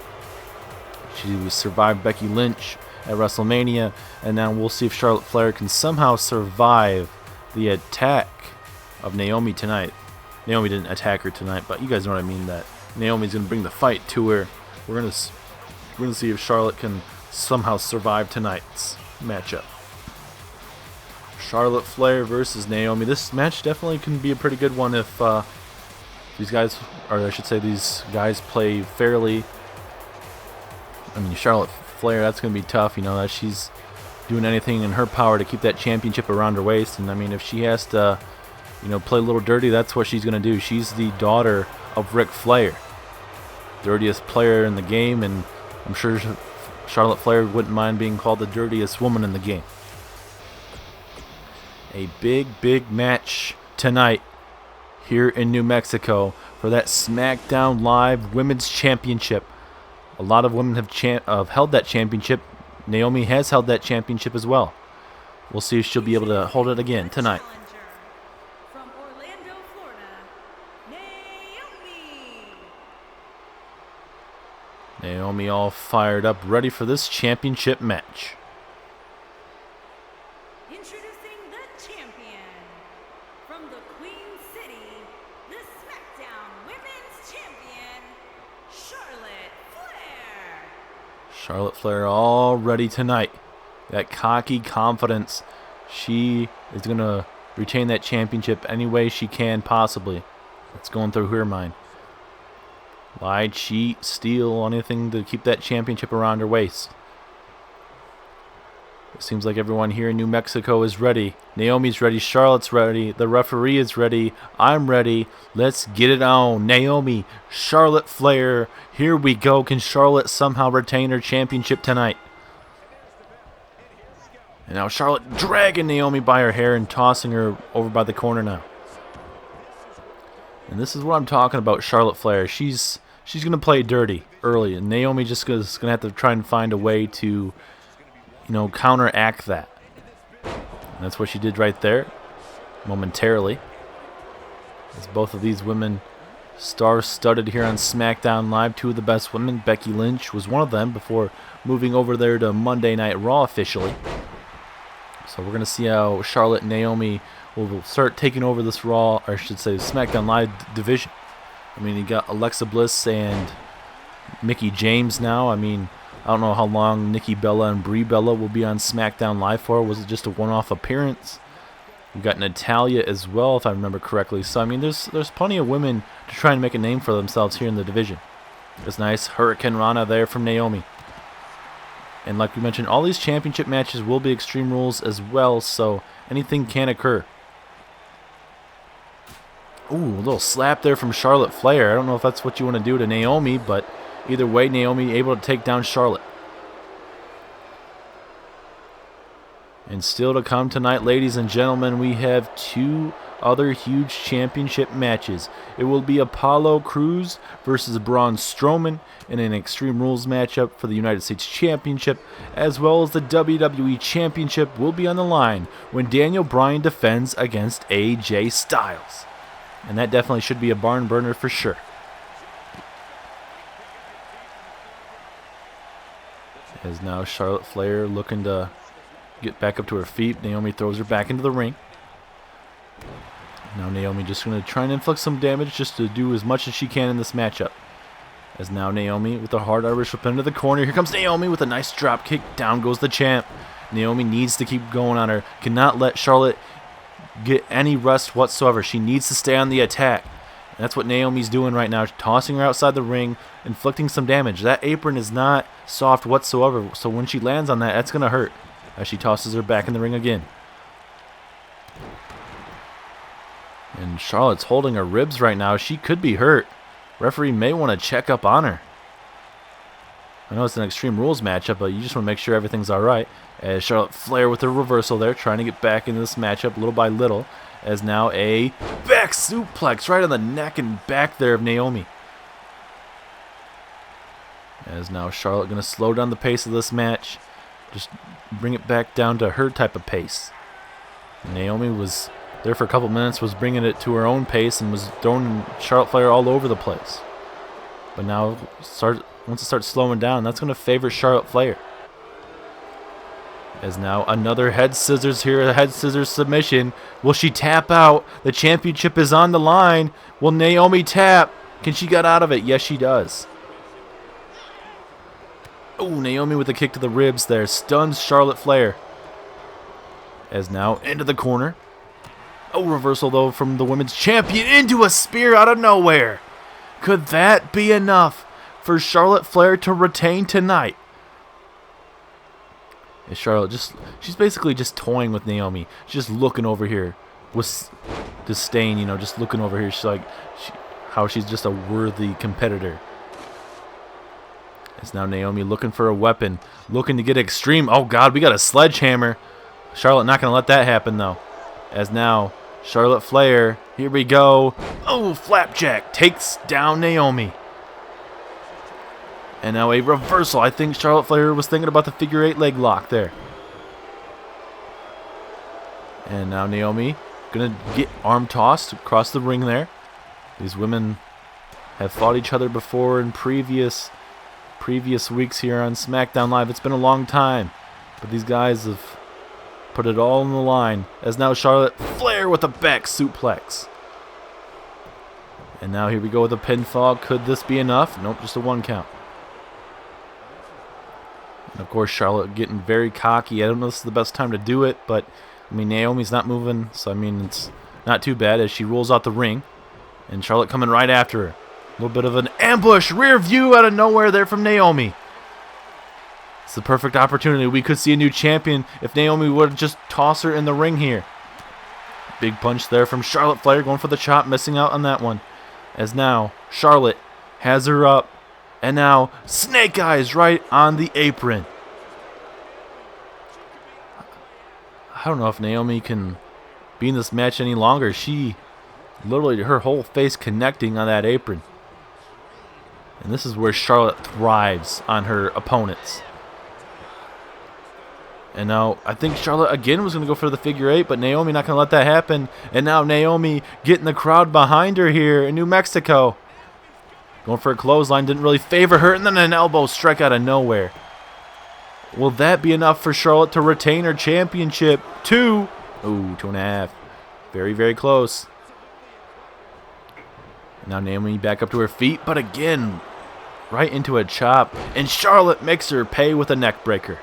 She survived Becky Lynch at WrestleMania, and now we'll see if Charlotte Flair can somehow survive the attack of Naomi tonight. Naomi didn't attack her tonight, but you guys know what I mean, that Naomi's going to bring the fight to her. We're going to see if Charlotte can somehow survive tonight's matchup. Charlotte Flair versus Naomi. This match definitely can be a pretty good one if these guys play fairly. I mean, Charlotte Flair, that's going to be tough, that she's doing anything in her power to keep that championship around her waist. And I mean, if she has to, play a little dirty, that's what she's going to do. She's the daughter of Ric Flair, dirtiest player in the game, and I'm sure Charlotte Flair wouldn't mind being called the dirtiest woman in the game. A big match tonight here in New Mexico for that Smackdown Live Women's Championship. A lot of women have held that championship. Naomi has held that championship as well. We'll see if she'll be able to hold it again tonight. From Orlando, Florida, Naomi. Naomi all fired up, ready for this championship match. Introducing the champion from the Queen City, the Smackdown Women's Champion, Charlotte Flair. Charlotte Flair all ready tonight. That cocky confidence. She is going to retain that championship any way she can possibly. It's going through her mind. Lie, cheat, steal, anything to keep that championship around her waist. It seems like everyone here in New Mexico is ready. Naomi's ready. Charlotte's ready. The referee is ready. I'm ready. Let's get it on. Naomi, Charlotte Flair. Here we go. Can Charlotte somehow retain her championship tonight? And now Charlotte dragging Naomi by her hair and tossing her over by the corner now. And this is what I'm talking about, Charlotte Flair. She's going to play dirty early. And Naomi just is going to have to try and find a way to, counteract that. And that's what she did right there, momentarily. As both of these women star-studded here on SmackDown Live. Two of the best women. Becky Lynch was one of them before moving over there to Monday Night Raw officially. So we're going to see how Charlotte and Naomi will start taking over this Raw, or I should say SmackDown Live division. I mean, you got Alexa Bliss and Mickie James now. I mean, I don't know how long Nikki Bella and Brie Bella will be on SmackDown Live for. Was it just a one-off appearance? You got Natalya as well, if I remember correctly. So, I mean, there's plenty of women to try and make a name for themselves here in the division. It's nice. Hurricane Rana there from Naomi. And like we mentioned, all these championship matches will be Extreme Rules as well, so anything can occur. Ooh, a little slap there from Charlotte Flair. I don't know if that's what you want to do to Naomi, but either way, Naomi able to take down Charlotte. And still to come tonight, ladies and gentlemen, we have two other huge championship matches. It will be Apollo Crews versus Braun Strowman in an Extreme Rules matchup for the United States Championship, as well as the WWE Championship will be on the line when Daniel Bryan defends against AJ Styles. And that definitely should be a barn burner for sure. As now Charlotte Flair looking to get back up to her feet. Naomi throws her back into the ring. Now Naomi just going to try and inflict some damage just to do as much as she can in this matchup. As now Naomi with a hard Irish whip into the corner. Here comes Naomi with a nice drop kick. Down goes the champ. Naomi needs to keep going on her. Cannot let Charlotte get any rest whatsoever. She needs to stay on the attack. And that's what Naomi's doing right now. Tossing her outside the ring, inflicting some damage. That apron is not soft whatsoever. So when she lands on that, that's going to hurt. As she tosses her back in the ring again. And Charlotte's holding her ribs right now. She could be hurt. Referee may want to check up on her. I know it's an Extreme Rules matchup, but you just want to make sure everything's alright. As Charlotte Flair with her reversal there, trying to get back into this matchup little by little. As now a back suplex right on the neck and back there of Naomi. As now Charlotte going to slow down the pace of this match. Just bring it back down to her type of pace. Naomi was there for a couple minutes, was bringing it to her own pace and was throwing Charlotte Flair all over the place. But now, once it starts slowing down, that's going to favor Charlotte Flair. As now another head scissors here, a head scissors submission. Will she tap out? The championship is on the line. Will Naomi tap? Can she get out of it? Yes, she does. Oh, Naomi with a kick to the ribs there. Stuns Charlotte Flair. As now into the corner. Oh, reversal though from the women's champion into a spear out of nowhere. Could that be enough for Charlotte Flair to retain tonight? And Charlotte she's basically just toying with Naomi. She's just looking over here with disdain, just looking over here. She's like, how she's just a worthy competitor. It's now Naomi looking for a weapon, looking to get extreme. Oh, God, we got a sledgehammer. Charlotte not going to let that happen, though. As now, Charlotte Flair, here we go. Oh, Flapjack takes down Naomi. And now a reversal. I think Charlotte Flair was thinking about the figure 8 leg lock there. And now Naomi gonna get arm tossed across the ring there. These women have fought each other before in previous weeks here on SmackDown Live. It's been a long time, but these guys have put it all on the line. As now Charlotte Flair with a back suplex. And now here we go with a pinfall. Could this be enough? Nope, just a 1 count. And of course, Charlotte getting very cocky. I don't know if this is the best time to do it, but I mean, Naomi's not moving, so I mean, it's not too bad as she rolls out the ring. And Charlotte coming right after her. A little bit of an ambush, rear view out of nowhere there from Naomi. It's the perfect opportunity. We could see a new champion if Naomi would just toss her in the ring here. Big punch there from Charlotte Flair, going for the chop, missing out on that one. As now, Charlotte has her up. And now, Snake Eyes right on the apron. I don't know if Naomi can be in this match any longer. She, literally, her whole face connecting on that apron. And this is where Charlotte thrives on her opponents. And now, I think Charlotte again was going to go for the figure 8, but Naomi not going to let that happen. And now Naomi getting the crowd behind her here in New Mexico. Going for a clothesline, didn't really favor her, and then an elbow strike out of nowhere. Will that be enough for Charlotte to retain her championship? 2. Ooh, 2.5. Very, very close. Now Naomi back up to her feet, but again, right into a chop. And Charlotte makes her pay with a neck breaker.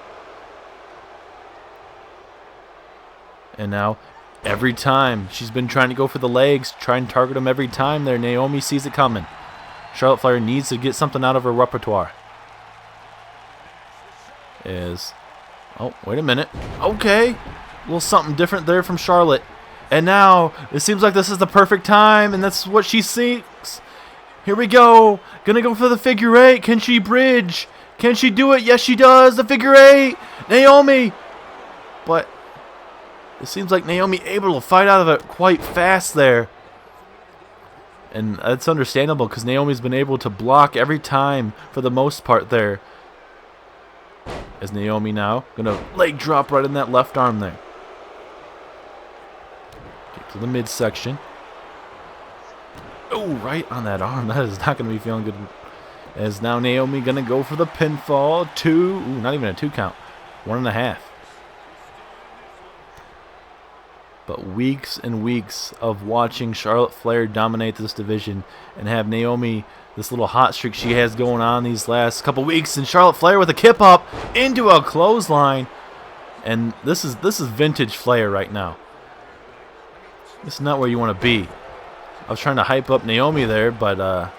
And now, every time, she's been trying to go for the legs, try and target them every time there. Naomi sees it coming. Charlotte Flair needs to get something out of her repertoire. Oh, wait a minute. Okay. A little something different there from Charlotte. And now, it seems like this is the perfect time, and that's what she seeks. Here we go. Gonna go for the figure 8. Can she bridge? Can she do it? Yes, she does. The figure 8. Naomi. But it seems like Naomi able to fight out of it quite fast there. And that's understandable because Naomi's been able to block every time for the most part there. As Naomi now going to leg drop right in that left arm there. Get to the midsection. Oh, right on that arm. That is not going to be feeling good. As now Naomi going to go for the pinfall. 2. Ooh, not even a 2 count. 1.5. But weeks and weeks of watching Charlotte Flair dominate this division and have Naomi, this little hot streak she has going on these last couple weeks, and Charlotte Flair with a kip up into a clothesline. And this is vintage Flair right now. This is not where you want to be. I was trying to hype up Naomi there, but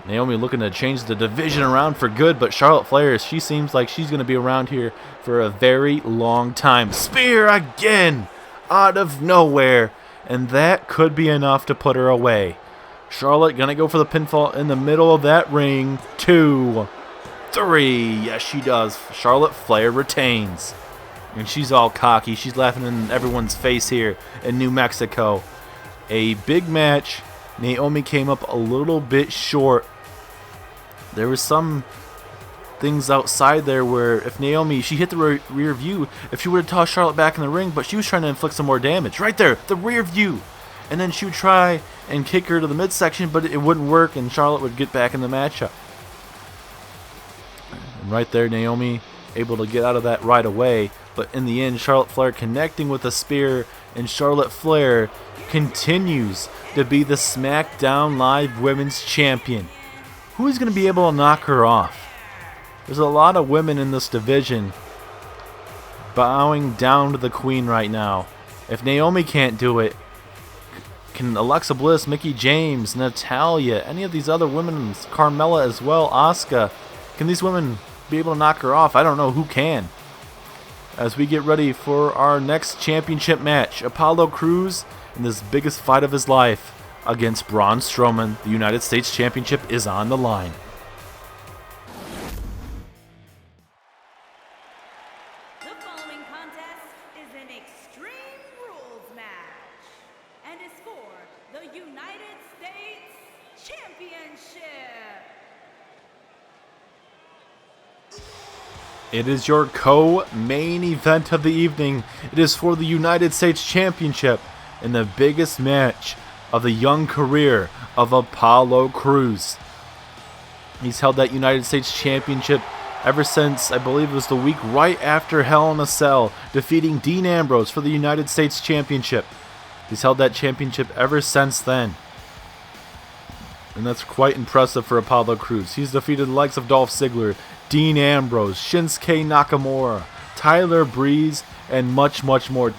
Naomi looking to change the division around for good, but Charlotte Flair, she seems like she's going to be around here for a very long time. Spear again! Out of nowhere, and that could be enough to put her away. Charlotte gonna go for the pinfall in the middle of that ring. 2, 3, yes she does. Charlotte Flair retains, and she's all cocky. She's laughing in everyone's face here in New Mexico. A big match. Naomi came up a little bit short. There was some things outside there where if Naomi, she hit the rear view, if she would have tossed Charlotte back in the ring, but she was trying to inflict some more damage. Right there, the rear view. And then she would try and kick her to the midsection, but it wouldn't work, and Charlotte would get back in the matchup. And right there, Naomi able to get out of that right away, but in the end, Charlotte Flair connecting with a spear, and Charlotte Flair continues to be the SmackDown Live Women's Champion. Who is going to be able to knock her off? There's a lot of women in this division bowing down to the Queen right now. If Naomi can't do it, can Alexa Bliss, Mickie James, Natalya, any of these other women, Carmella as well, Asuka, can these women be able to knock her off? I don't know who can. As we get ready for our next championship match, Apollo Crews in this biggest fight of his life against Braun Strowman. The United States Championship is on the line. The following contest is an Extreme Rules match. and is for the United States Championship. It is your co-main event of the evening. It is for the United States Championship in the biggest match of the young career of Apollo Crews. He's held that United States Championship ever since, I believe it was the week right after Hell in a Cell, defeating Dean Ambrose for the United States Championship. He's held that championship ever since then. And that's quite impressive for Apollo Crews. He's defeated the likes of Dolph Ziggler, Dean Ambrose, Shinsuke Nakamura, Tyler Breeze, and much, much more,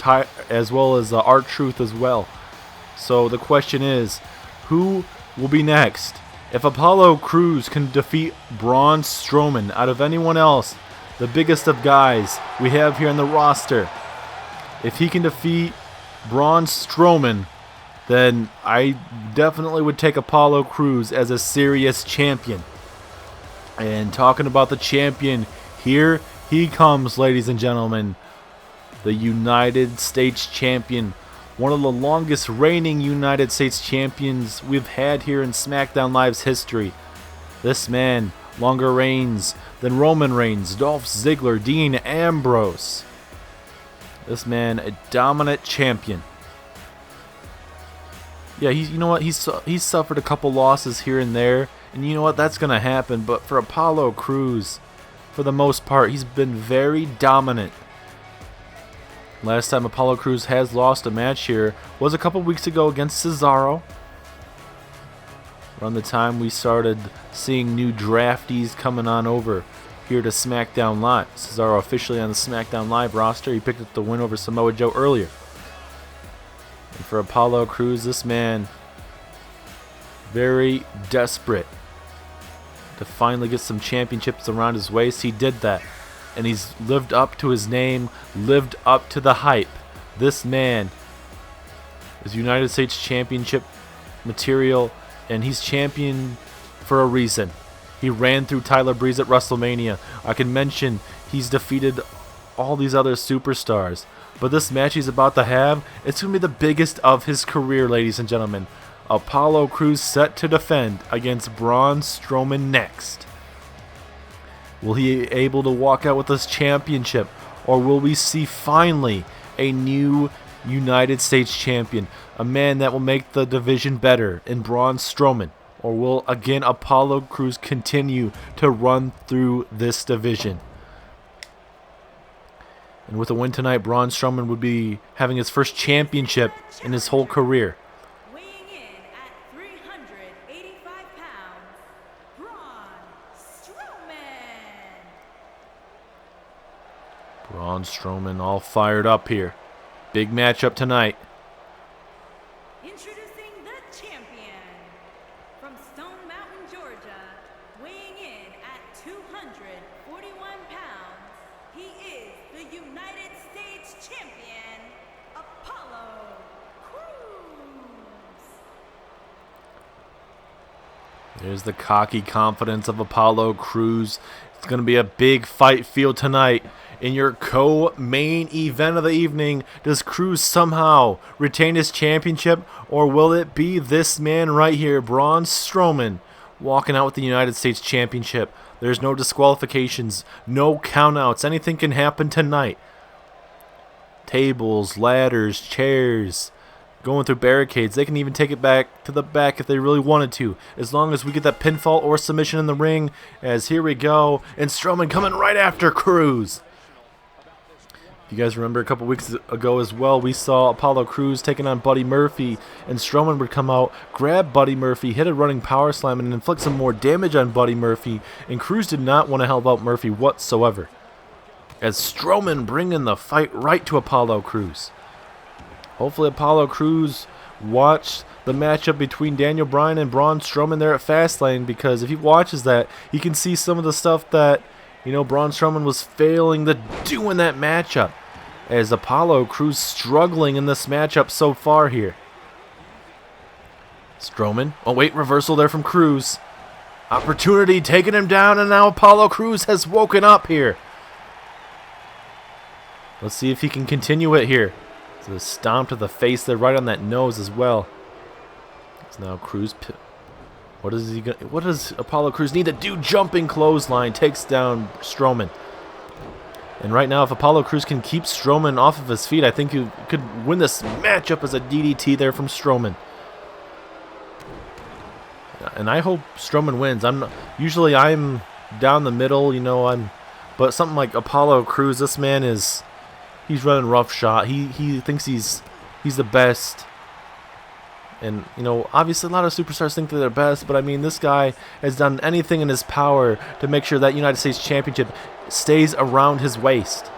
as well as R-Truth as well. So the question is, who will be next? If Apollo Crews can defeat Braun Strowman out of anyone else, the biggest of guys we have here on the roster, if he can defeat Braun Strowman, then I definitely would take Apollo Crews as a serious champion. And talking about the champion, here he comes, ladies and gentlemen. The United States champion. One of the longest reigning United States champions we've had here in SmackDown Live's history. This man longer reigns than Roman Reigns, Dolph Ziggler, Dean Ambrose. This man, a dominant champion. Yeah, you know what? He's suffered a couple losses here and there. And you know what? That's going to happen. But for Apollo Crews, for the most part, he's been very dominant. Last time Apollo Crews has lost a match here was a couple weeks ago against Cesaro. Around the time we started seeing new draftees coming on over here to SmackDown Live. Cesaro officially on the SmackDown Live roster. He picked up the win over Samoa Joe earlier. And for Apollo Crews, this man, very desperate to finally get some championships around his waist. He did that. And he's lived up to his name, lived up to the hype. This man is United States Championship material, and he's champion for a reason. He ran through Tyler Breeze at WrestleMania. I can mention he's defeated all these other superstars. But this match he's about to have, it's going to be the biggest of his career, ladies and gentlemen. Apollo Crews set to defend against Braun Strowman next. Will he be able to walk out with this championship? Or will we see finally a new United States champion? A man that will make the division better in Braun Strowman? Or will, again, Apollo Crews continue to run through this division? And with a win tonight, Braun Strowman would be having his first championship in his whole career. Weighing in at 385 pounds, Braun Strowman. Braun Strowman all fired up here. Big matchup tonight. Introducing the champion from Stone Mountain, Georgia, weighing in at 241 pounds. He is the United States champion, Apollo Crews. There's the cocky confidence of Apollo Crews. It's going to be a big fight field tonight. In your co-main event of the evening, does Crews somehow retain his championship, or will it be this man right here, Braun Strowman, walking out with the United States Championship? There's no disqualifications, no countouts. Anything can happen tonight. Tables, ladders, chairs, going through barricades. They can even take it back to the back if they really wanted to, as long as we get that pinfall or submission in the ring. As here we go, and Strowman coming right after Crews. If you guys remember a couple weeks ago as well, we saw Apollo Crews taking on Buddy Murphy, and Strowman would come out, grab Buddy Murphy, hit a running power slam, and inflict some more damage on Buddy Murphy, and Crews did not want to help out Murphy whatsoever. As Strowman bringing the fight right to Apollo Crews. Hopefully Apollo Crews watched the matchup between Daniel Bryan and Braun Strowman there at Fastlane, because if he watches that, he can see some of the stuff that, you know, Braun Strowman was failing to do in that matchup, as Apollo Crews struggling in this matchup so far here. Strowman, oh wait, reversal there from Crews. Opportunity taking him down, and now Apollo Crews has woken up here. Let's see if he can continue it here. The stomp to the face there, right on that nose as well. It's now Crews. What does Apollo Crews need to do? Jumping clothesline takes down Strowman. And right now, if Apollo Crews can keep Strowman off of his feet, I think he could win this matchup as a DDT there from Strowman. And I hope Strowman wins. Usually I'm down the middle, you know. But something like Apollo Crews, this man he's running roughshod. He thinks he's the best. And, you know, obviously a lot of superstars think they're the best, but I mean, this guy has done anything in his power to make sure that United States Championship stays around his waist.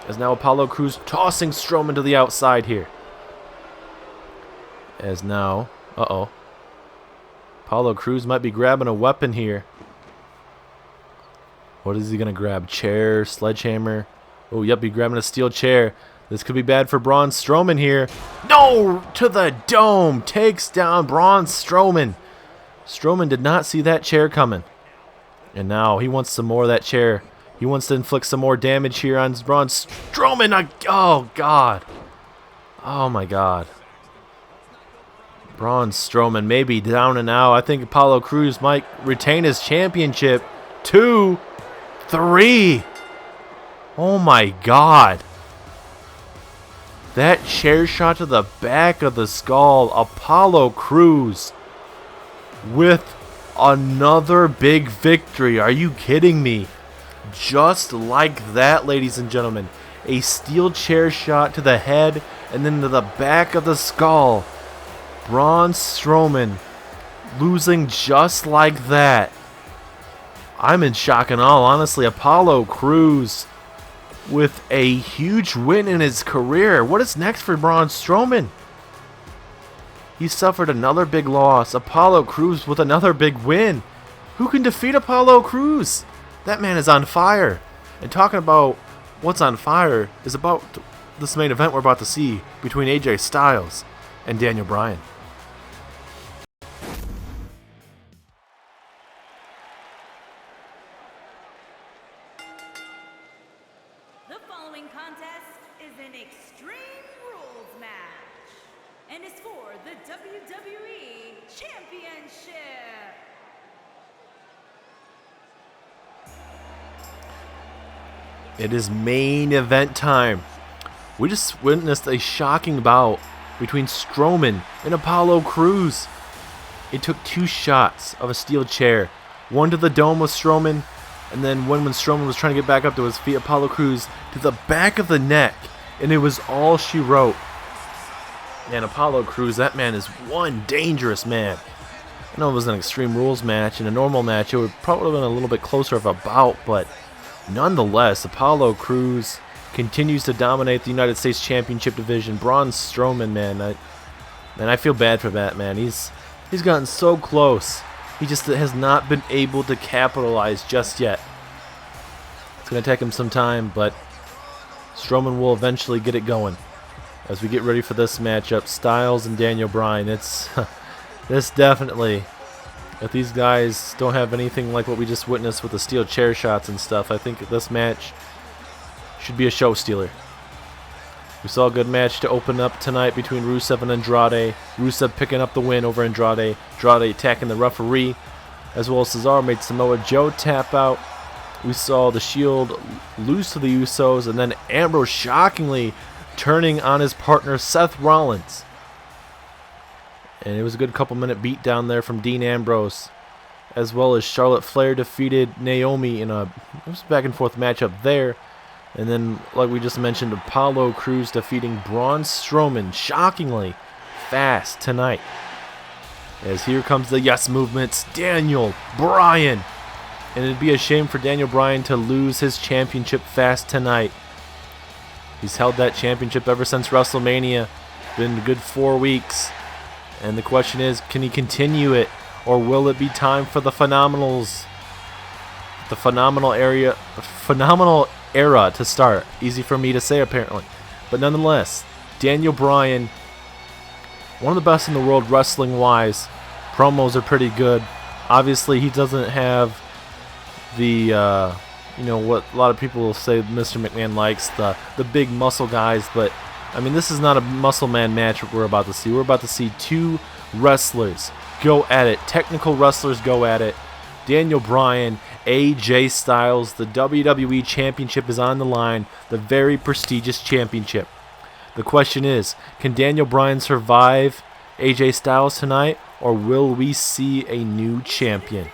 As now Apollo Crews tossing Strowman to the outside here. As now, Apollo Crews might be grabbing a weapon here. What is he going to grab? Chair, sledgehammer. Oh, yep, he's grabbing a steel chair. This could be bad for Braun Strowman here. No! To the dome! Takes down Braun Strowman. Strowman did not see that chair coming. And now he wants some more of that chair. He wants to inflict some more damage here on Braun Strowman. Oh, God. Oh, my God. Braun Strowman may be down and out. I think Apollo Crews might retain his championship. 2, 3. Oh, my God. That chair shot to the back of the skull. Apollo Crews with another big victory. Are you kidding me? Just like that, ladies and gentlemen. A steel chair shot to the head and then to the back of the skull. Braun Strowman losing just like that. I'm in shock and awe, honestly. Apollo Crews with a huge win in his career. What is next for Braun Strowman? He suffered another big loss. Apollo Crews with another big win. Who can defeat Apollo Crews? That man is on fire. And talking about what's on fire is about this main event we're about to see between AJ Styles and Daniel Bryan. The following contest is an Extreme Rules match and is for the WWE Championship. It is main event time. We just witnessed a shocking bout between Strowman and Apollo Crews. It took 2 shots of a steel chair. One to the dome with Strowman, and then when Strowman was trying to get back up to his feet, Apollo Crews to the back of the neck. And it was all she wrote. And Apollo Crews, that man is one dangerous man. I know it was an Extreme Rules match. In a normal match, it would probably have been a little bit closer of a bout, but nonetheless, Apollo Crews continues to dominate the United States Championship division. Braun Strowman, man, I feel bad for that man. He's gotten so close. He just has not been able to capitalize just yet. It's going to take him some time, but Strowman will eventually get it going. As we get ready for this matchup, Styles and Daniel Bryan. It's this definitely, if these guys don't have anything like what we just witnessed with the steel chair shots and stuff, I think this match should be a show stealer. We saw a good match to open up tonight between Rusev and Andrade. Rusev picking up the win over Andrade. Andrade attacking the referee, as well as Cesaro made Samoa Joe tap out. We saw the Shield lose to the Usos, and then Ambrose shockingly turning on his partner Seth Rollins. And it was a good couple-minute beat down there from Dean Ambrose, as well as Charlotte Flair defeated Naomi in it was a back-and-forth matchup there. And then, like we just mentioned, Apollo Crews defeating Braun Strowman shockingly fast tonight. As here comes the Yes Movement's Daniel Bryan. And it'd be a shame for Daniel Bryan to lose his championship fast tonight. He's held that championship ever since WrestleMania. Been a good 4 weeks. And the question is, can he continue it? Or will it be time for the Phenomenals? The phenomenal era to start. Easy for me to say, apparently. But nonetheless, Daniel Bryan, one of the best in the world wrestling-wise. Promos are pretty good. Obviously, he doesn't have the, what a lot of people will say Mr. McMahon likes, the big muscle guys, but I mean, this is not a muscle man match we're about to see. We're about to see two wrestlers go at it. Technical wrestlers go at it. Daniel Bryan, AJ Styles, the WWE Championship is on the line. The very prestigious championship. The question is, can Daniel Bryan survive AJ Styles tonight, or will we see a new champion? The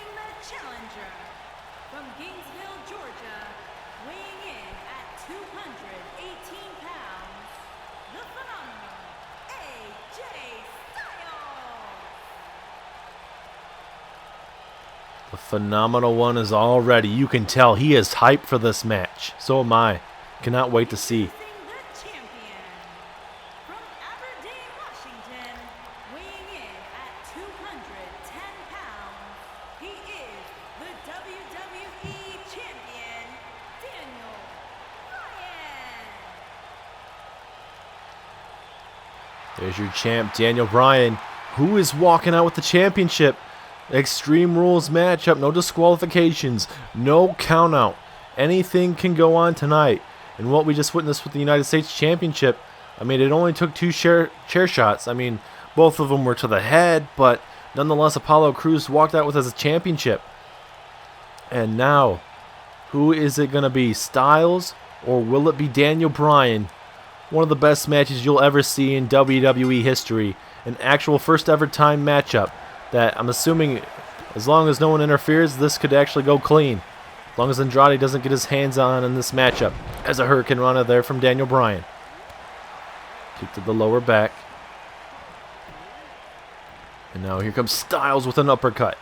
challenger from Gainesville, Georgia, weighing in at 218 pounds, the phenomenal AJ Styles. The phenomenal one is all ready. You can tell he is hyped for this match. So am I. Cannot wait to see. The champion from Aberdeen, Washington, weighing in at 210 pounds, he is the WWE Champion, Daniel Bryan. There's your champ, Daniel Bryan, who is walking out with the championship. Extreme Rules matchup, no disqualifications, no countout. Anything can go on tonight. And what we just witnessed with the United States Championship, I mean, it only took two chair shots. I mean, both of them were to the head, but nonetheless, Apollo Crews walked out with us a championship. And now, who is it going to be? Styles, or will it be Daniel Bryan? One of the best matches you'll ever see in WWE history. An actual first ever time matchup that I'm assuming, as long as no one interferes, this could actually go clean. As long as Andrade doesn't get his hands on in this matchup. As a Hurricane Rana there from Daniel Bryan. Kick to the lower back. And now here comes Styles with an uppercut.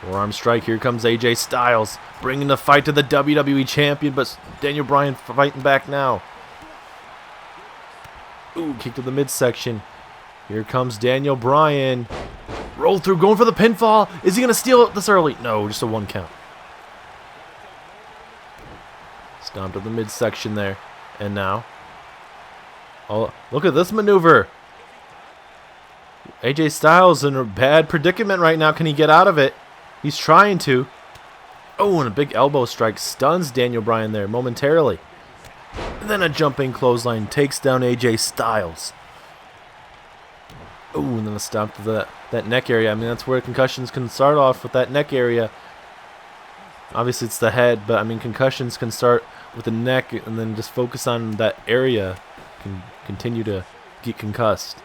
Forearm strike. Here comes AJ Styles, bringing the fight to the WWE Champion, but Daniel Bryan fighting back now. Ooh, kick to the midsection. Here comes Daniel Bryan. Roll through, going for the pinfall. Is he going to steal it this early? No, just a 1 count. Stomp to the midsection there. And now. Oh, look at this maneuver. AJ Styles in a bad predicament right now. Can he get out of it? He's trying to. Oh, and a big elbow strike stuns Daniel Bryan there momentarily. And then a jumping clothesline takes down AJ Styles. Oh, and then a stomp to that neck area. I mean, that's where concussions can start off, with that neck area. Obviously, it's the head, but I mean, concussions can start with the neck and then just focus on that area. Can continue to get concussed.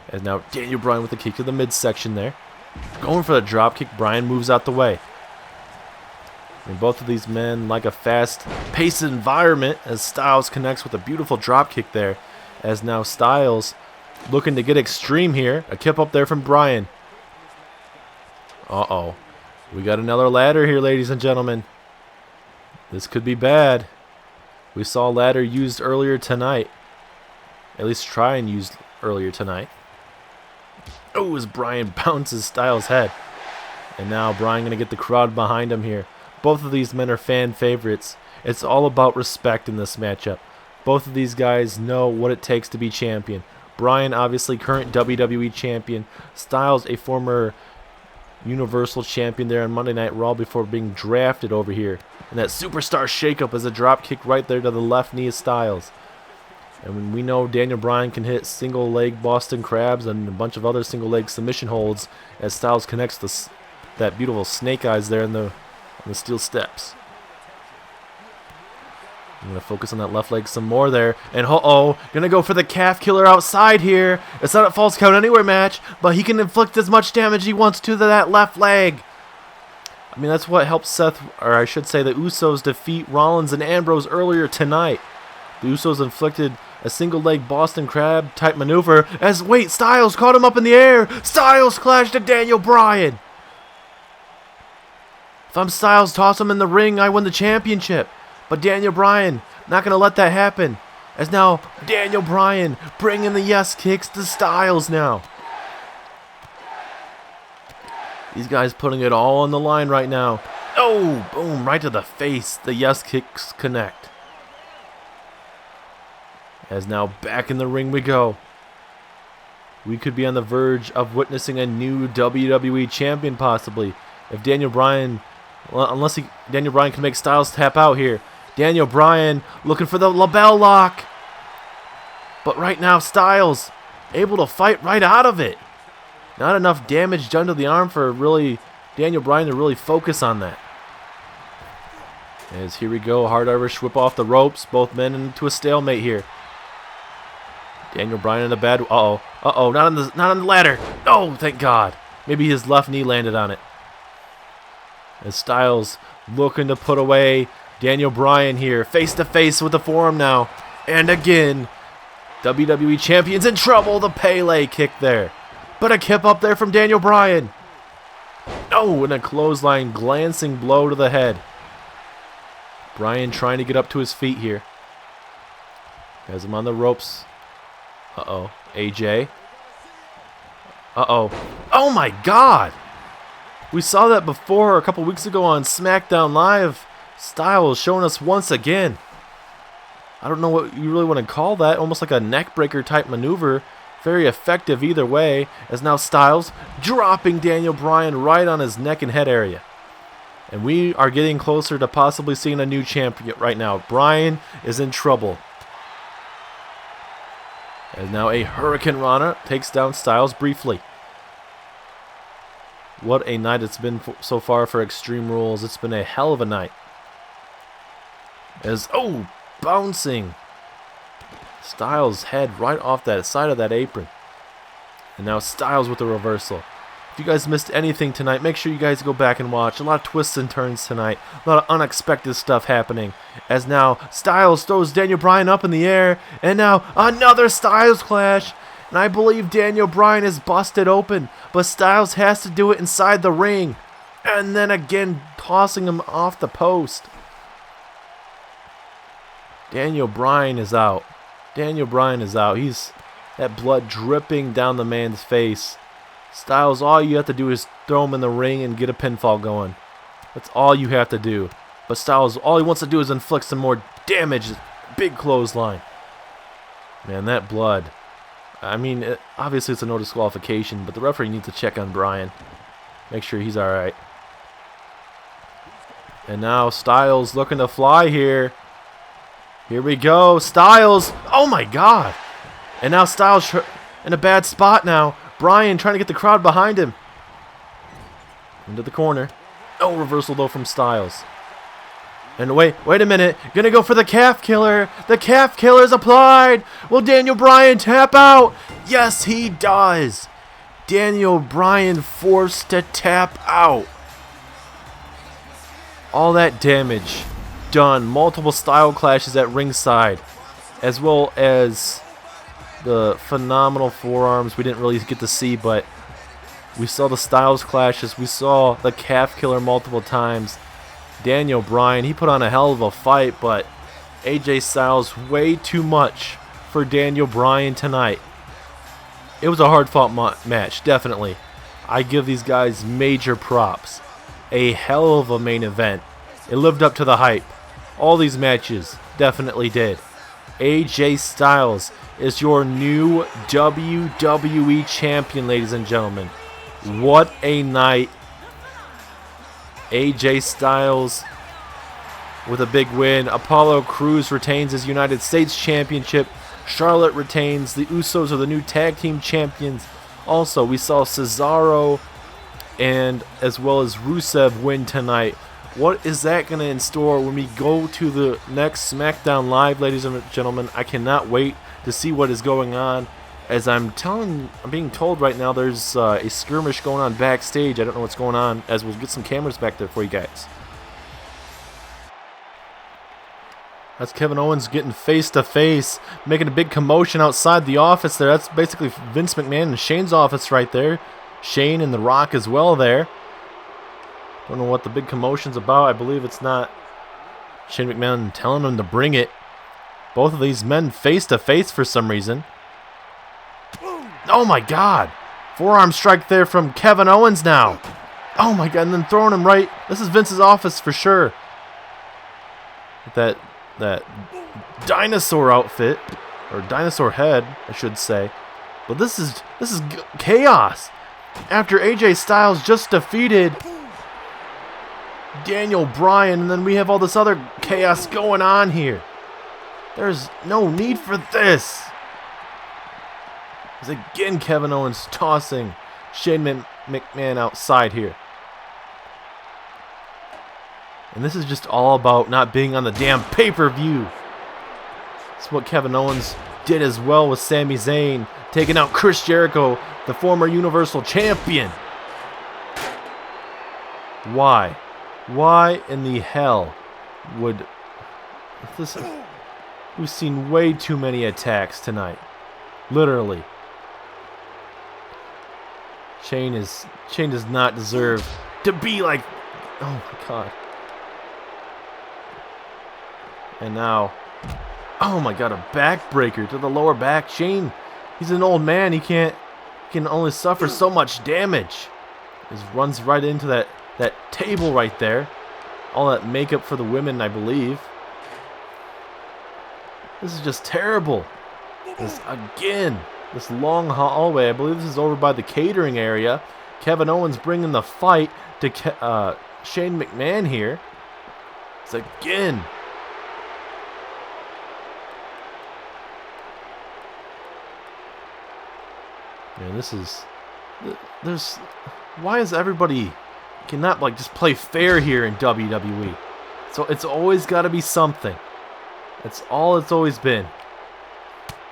And now Daniel Bryan with the kick to the midsection there. Going for the drop kick. Bryan moves out the way. I mean, both of these men like a fast-paced environment as Styles connects with a beautiful drop kick there. As now Styles looking to get extreme here. A kip up there from Bryan. Uh-oh. We got another ladder here, ladies and gentlemen. This could be bad. We saw a ladder used earlier tonight. At least try and use earlier tonight. Oh, as Bryan bounces Styles' head. And now Bryan going to get the crowd behind him here. Both of these men are fan favorites. It's all about respect in this matchup. Both of these guys know what it takes to be champion. Bryan, obviously current WWE champion. Styles, a former Universal champion there on Monday Night Raw before being drafted over here. And that superstar shakeup is a drop kick right there to the left knee of Styles. And we know Daniel Bryan can hit single leg Boston Crabs and a bunch of other single leg submission holds as Styles connects that beautiful snake eyes there in the steel steps. I'm going to focus on that left leg some more there. And going to go for the calf killer outside here. It's not a false count anywhere match, but he can inflict as much damage as he wants to that left leg. I mean, that's what helped the Usos defeat Rollins and Ambrose earlier tonight. The Usos inflicted a single leg Boston Crab type maneuver as, Styles caught him up in the air. Styles clashed to Daniel Bryan. If I'm Styles, toss him in the ring, I win the championship. But Daniel Bryan, not going to let that happen. As now, Daniel Bryan bringing the yes kicks to Styles now. These guys putting it all on the line right now. Oh, boom, right to the face. The yes kicks connect. As now back in the ring we go. We could be on the verge of witnessing a new WWE champion possibly. If Daniel Bryan, Daniel Bryan can make Styles tap out here. Daniel Bryan looking for the label lock. But right now, Styles able to fight right out of it. Not enough damage done to the arm for really Daniel Bryan to really focus on that. As here we go, hard Irish whip off the ropes. Both men into a stalemate here. Daniel Bryan in the bed. Uh-oh, not on the ladder. Oh, thank God. Maybe his left knee landed on it. As Styles looking to put away Daniel Bryan here, face to face with the forearm now. And again, WWE Champion's in trouble. The Pele kick there. But a kip up there from Daniel Bryan. Oh, and a clothesline glancing blow to the head. Bryan trying to get up to his feet here. Has him on the ropes. Uh-oh. AJ. Uh-oh. Oh my God! We saw that before a couple weeks ago on Smackdown Live. Styles showing us once again. I don't know what you really want to call that. Almost like a neckbreaker type maneuver. Very effective either way. As now Styles dropping Daniel Bryan right on his neck and head area. And we are getting closer to possibly seeing a new champion right now. Bryan is in trouble. And now a Hurricane Rana takes down Styles briefly. What a night it's been so far for Extreme Rules. It's been a hell of a night. As, oh, bouncing. Styles' head right off that side of that apron. And now Styles with the reversal. If you guys missed anything tonight, make sure you guys go back and watch. A lot of twists and turns tonight. A lot of unexpected stuff happening. As now Styles throws Daniel Bryan up in the air. And now another Styles clash. And I believe Daniel Bryan is busted open. But Styles has to do it inside the ring. And then again tossing him off the post. Daniel Bryan is out. Daniel Bryan is out. He's that blood dripping down the man's face. Styles, all you have to do is throw him in the ring and get a pinfall going. That's all you have to do. But Styles, all he wants to do is inflict some more damage. Big clothesline. Man, that blood. I mean, obviously it's a no disqualification, but the referee needs to check on Bryan. Make sure he's alright. And now Styles looking to fly here. Here we go. Styles. Oh my God. And now Styles in a bad spot now. Bryan trying to get the crowd behind him. Into the corner. No reversal though from Styles. And wait a minute. Gonna go for the calf killer. The calf killer's applied. Will Daniel Bryan tap out? Yes, he does. Daniel Bryan forced to tap out. All that damage done. Multiple style clashes at ringside. As well as the phenomenal forearms we didn't really get to see, but we saw the Styles clashes. We saw the calf killer multiple times. Daniel Bryan, he put on a hell of a fight, but AJ Styles way too much for Daniel Bryan tonight. It was a hard-fought match, definitely. I give these guys major props. A hell of a main event. It lived up to the hype. All these matches definitely did. AJ Styles is your new WWE Champion, ladies and gentlemen. What a night. AJ Styles with a big win. Apollo Crews retains his United States Championship. Charlotte retains. The Usos are the new tag team champions. Also, we saw Cesaro and as well as Rusev win tonight. What is that going to in store when we go to the next SmackDown Live, ladies and gentlemen? I cannot wait to see what is going on. As I'm being told right now there's a skirmish going on backstage. I don't know what's going on, as we'll get some cameras back there for you guys. That's Kevin Owens getting face to face, making a big commotion outside the office there. That's basically Vince McMahon and Shane's office right there. Shane and The Rock as well there. Don't know what the big commotion's about. I believe it's not Shane McMahon telling him to bring it. Both of these men face to face for some reason. Oh my God. Forearm strike there from Kevin Owens now. Oh my God, and then throwing him right. This is Vince's office for sure. That dinosaur outfit, or dinosaur head, I should say. But this is chaos. After AJ Styles just defeated Daniel Bryan, and then we have all this other chaos going on here. There's no need for this. As again, Kevin Owens tossing Shane McMahon outside here. And this is just all about not being on the damn pay-per-view. It's what Kevin Owens did as well with Sami Zayn, taking out Chris Jericho, the former Universal Champion. Why? Why in the hell would this... We've seen way too many attacks tonight. Literally. Shane does not deserve to be like... Oh my god. And now... Oh my god, a backbreaker to the lower back. Shane, he's an old man. He can only suffer so much damage. Just runs right into that table right there. All that makeup for the women, I believe. This is just terrible. This long hallway. I believe this is over by the catering area. Kevin Owens bringing the fight to Shane McMahon here. It's again. Man, this is... There's... Why is everybody... cannot, like, just play fair here in WWE? So it's always got to be something. That's all it's always been.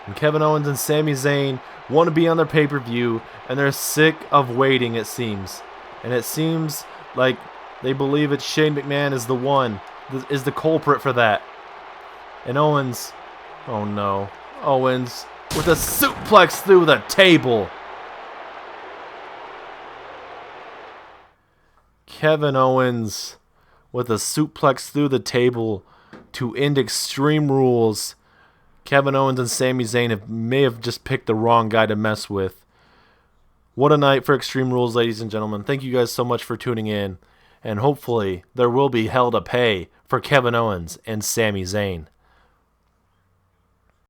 And Kevin Owens and Sami Zayn want to be on their pay-per-view, and they're sick of waiting, it seems. And it seems like they believe that Shane McMahon is the one, is the culprit for that. And Owens... Oh no. Owens... with a suplex through the table. Kevin Owens with a suplex through the table to end Extreme Rules. Kevin Owens and Sami Zayn may have just picked the wrong guy to mess with. What a night for Extreme Rules, ladies and gentlemen. Thank you guys so much for tuning in. And hopefully there will be hell to pay for Kevin Owens and Sami Zayn.